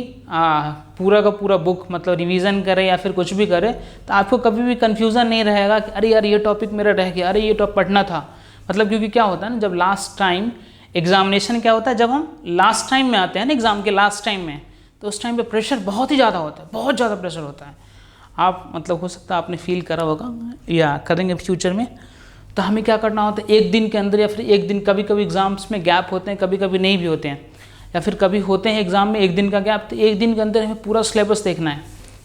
पूरा का पूरा बुक मतलब रिवीजन करें या फिर कुछ भी करें, तो आपको कभी भी कन्फ्यूज़न नहीं रहेगा कि अरे यार ये टॉपिक मेरा रह गया, अरे ये टॉपिक पढ़ना था। मतलब क्योंकि क्या होता है ना, जब लास्ट टाइम एग्जामिनेशन क्या होता है, जब हम लास्ट टाइम में आते हैं ना एग्ज़ाम के लास्ट टाइम में, तो उस टाइम पे प्रेशर बहुत ही ज़्यादा होता है, बहुत ज़्यादा प्रेशर होता है। आप मतलब हो सकता है आपने फील करा होगा या करेंगे फ्यूचर में। तो हमें क्या करना होता है, एक दिन के अंदर या फिर एक दिन, कभी कभी एग्ज़ाम्स में गैप होते हैं, कभी कभी नहीं भी होते हैं, या फिर कभी होते हैं एग्ज़ाम में एक दिन का गैप, तो एक दिन के अंदर हमें पूरा सिलेबस देखना है।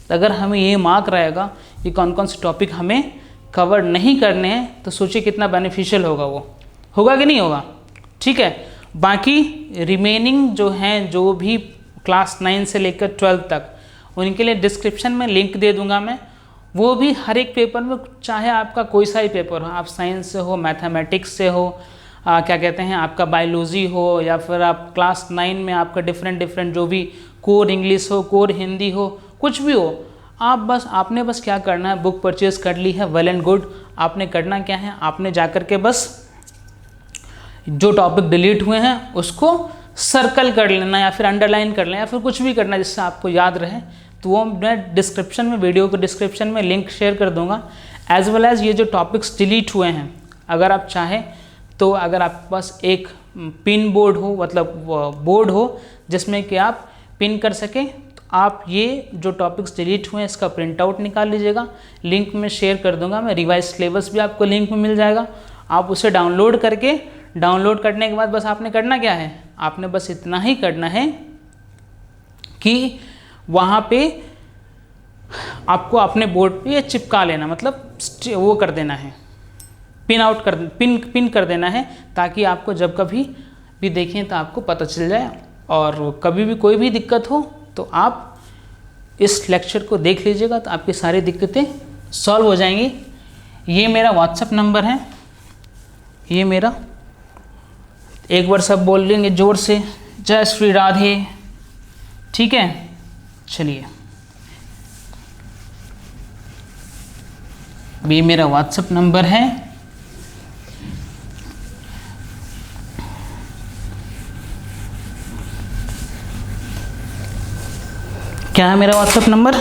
तो अगर हमें ये मार्क रहेगा कि कौन कौन से टॉपिक हमें कवर नहीं करने हैं, तो सोचिए कितना बेनिफिशियल होगा, वो होगा कि नहीं होगा। ठीक है, बाकी रिमेनिंग जो हैं, जो भी क्लास 9 से लेकर 12 तक, उनके लिए डिस्क्रिप्शन में लिंक दे दूंगा मैं। वो भी हर एक पेपर में, चाहे आपका कोई सा ही पेपर हो, आप साइंस से हो, मैथमेटिक्स से हो, क्या कहते हैं आपका बायोलॉजी हो, या फिर आप क्लास 9 में आपका डिफरेंट जो भी कोर इंग्लिश हो, कोर हिंदी हो, कुछ भी हो, आपने बस क्या करना है, बुक परचेज कर ली है, वेल एंड गुड। आपने करना क्या है, आपने जा कर के बस जो टॉपिक डिलीट हुए हैं उसको सर्कल कर लेना या फिर अंडरलाइन कर लेना या फिर कुछ भी करना जिससे आपको याद रहे। तो वो मैं डिस्क्रिप्शन में, वीडियो के डिस्क्रिप्शन में लिंक शेयर कर दूंगा, एज वेल एज ये जो टॉपिक्स डिलीट हुए हैं, अगर आप चाहें तो अगर आपके पास एक पिन बोर्ड हो, मतलब बोर्ड हो जिसमें कि आप पिन कर सकें, तो आप ये जो टॉपिक्स डिलीट हुए हैं इसका प्रिंट आउट निकाल लीजिएगा, लिंक में शेयर कर दूंगा मैं। रिवाइज सिलेबस भी आपको लिंक में मिल जाएगा, आप उसे डाउनलोड करने के बाद बस आपने करना क्या है, आपने बस इतना ही करना है कि वहाँ पे आपको अपने बोर्ड पे चिपका लेना, मतलब वो कर देना है, पिन कर देना है, ताकि आपको जब कभी भी देखें तो आपको पता चल जाए। और कभी भी कोई भी दिक्कत हो तो आप इस लेक्चर को देख लीजिएगा, तो आपकी सारी दिक्कतें सॉल्व हो जाएंगी। ये मेरा व्हाट्सएप नंबर है, ये मेरा, एक बार सब बोल लेंगे जोर से, जय श्री राधे। ठीक है, चलिए, ये मेरा व्हाट्सएप नंबर है। क्या है मेरा व्हाट्सएप नंबर?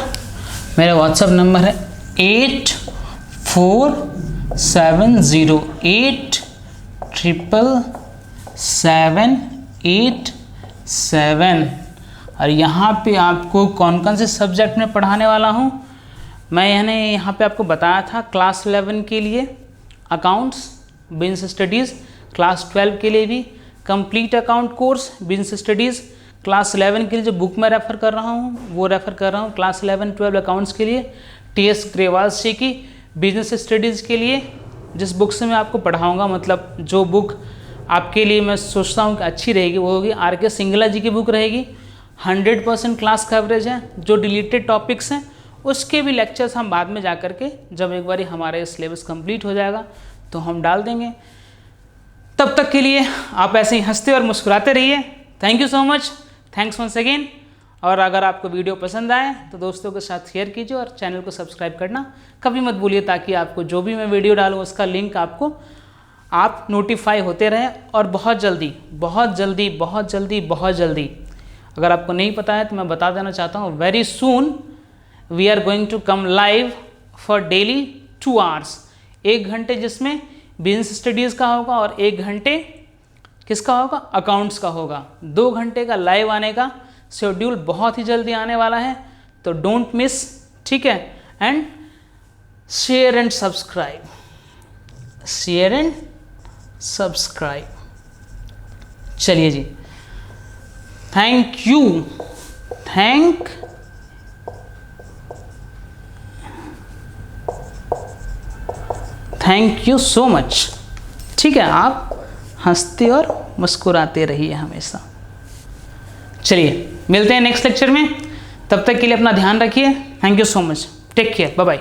मेरा व्हाट्सएप नंबर है 8470877787। और यहाँ पे आपको कौन कौन से सब्जेक्ट में पढ़ाने वाला हूँ, मैंने यहाँ पे आपको बताया था क्लास 11 के लिए अकाउंट्स बिजनेस स्टडीज़, क्लास 12 के लिए भी complete account course business studies, class 11 के लिए जो बुक मैं रेफ़र कर रहा हूँ वो रेफ़र कर रहा हूँ क्लास 11-12 अकाउंट्स के लिए TS ग्रेवाल से की बिजनेस स्टडीज़ के लिए, जिस बुक से मैं आपको पढ़ाऊँगा, मतलब जो बुक आपके लिए मैं सोचता हूँ कि अच्छी रहेगी वो होगी RK सिंगला जी की बुक रहेगी। 100% क्लास कवरेज है। जो डिलीटेड टॉपिक्स हैं उसके भी लेक्चर्स हम बाद में जा कर के, जब एक बार हमारा सिलेबस कंप्लीट हो जाएगा तो हम डाल देंगे। तब तक के लिए आप ऐसे ही हंसते और मुस्कुराते रहिए। Thank you so much, thanks once again. और अगर आपको वीडियो पसंद आए तो दोस्तों के साथ शेयर कीजिए और चैनल को सब्सक्राइब करना कभी मत भूलिए, ताकि आपको जो भी मैं वीडियो डालूँ उसका लिंक आपको आप नोटिफाई होते रहें। और बहुत जल्दी बहुत जल्दी बहुत जल्दी बहुत जल्दी, अगर आपको नहीं पता है तो मैं बता देना चाहता हूँ, very soon we are going to come live for daily 2 hours, 1 घंटे जिसमें बिजनेस स्टडीज़ का होगा और 1 घंटे किसका होगा, अकाउंट्स का होगा। 2 घंटे का लाइव आने का शेड्यूल बहुत ही जल्दी आने वाला है, तो डोंट मिस, ठीक है। And share and subscribe, share and subscribe. चलिए जी, thank you, thank you so much, ठीक है। आप हंसते और मुस्कुराते रहिए हमेशा। चलिए मिलते हैं नेक्स्ट लेक्चर में, तब तक के लिए अपना ध्यान रखिए। Thank you so much, take care, bye bye.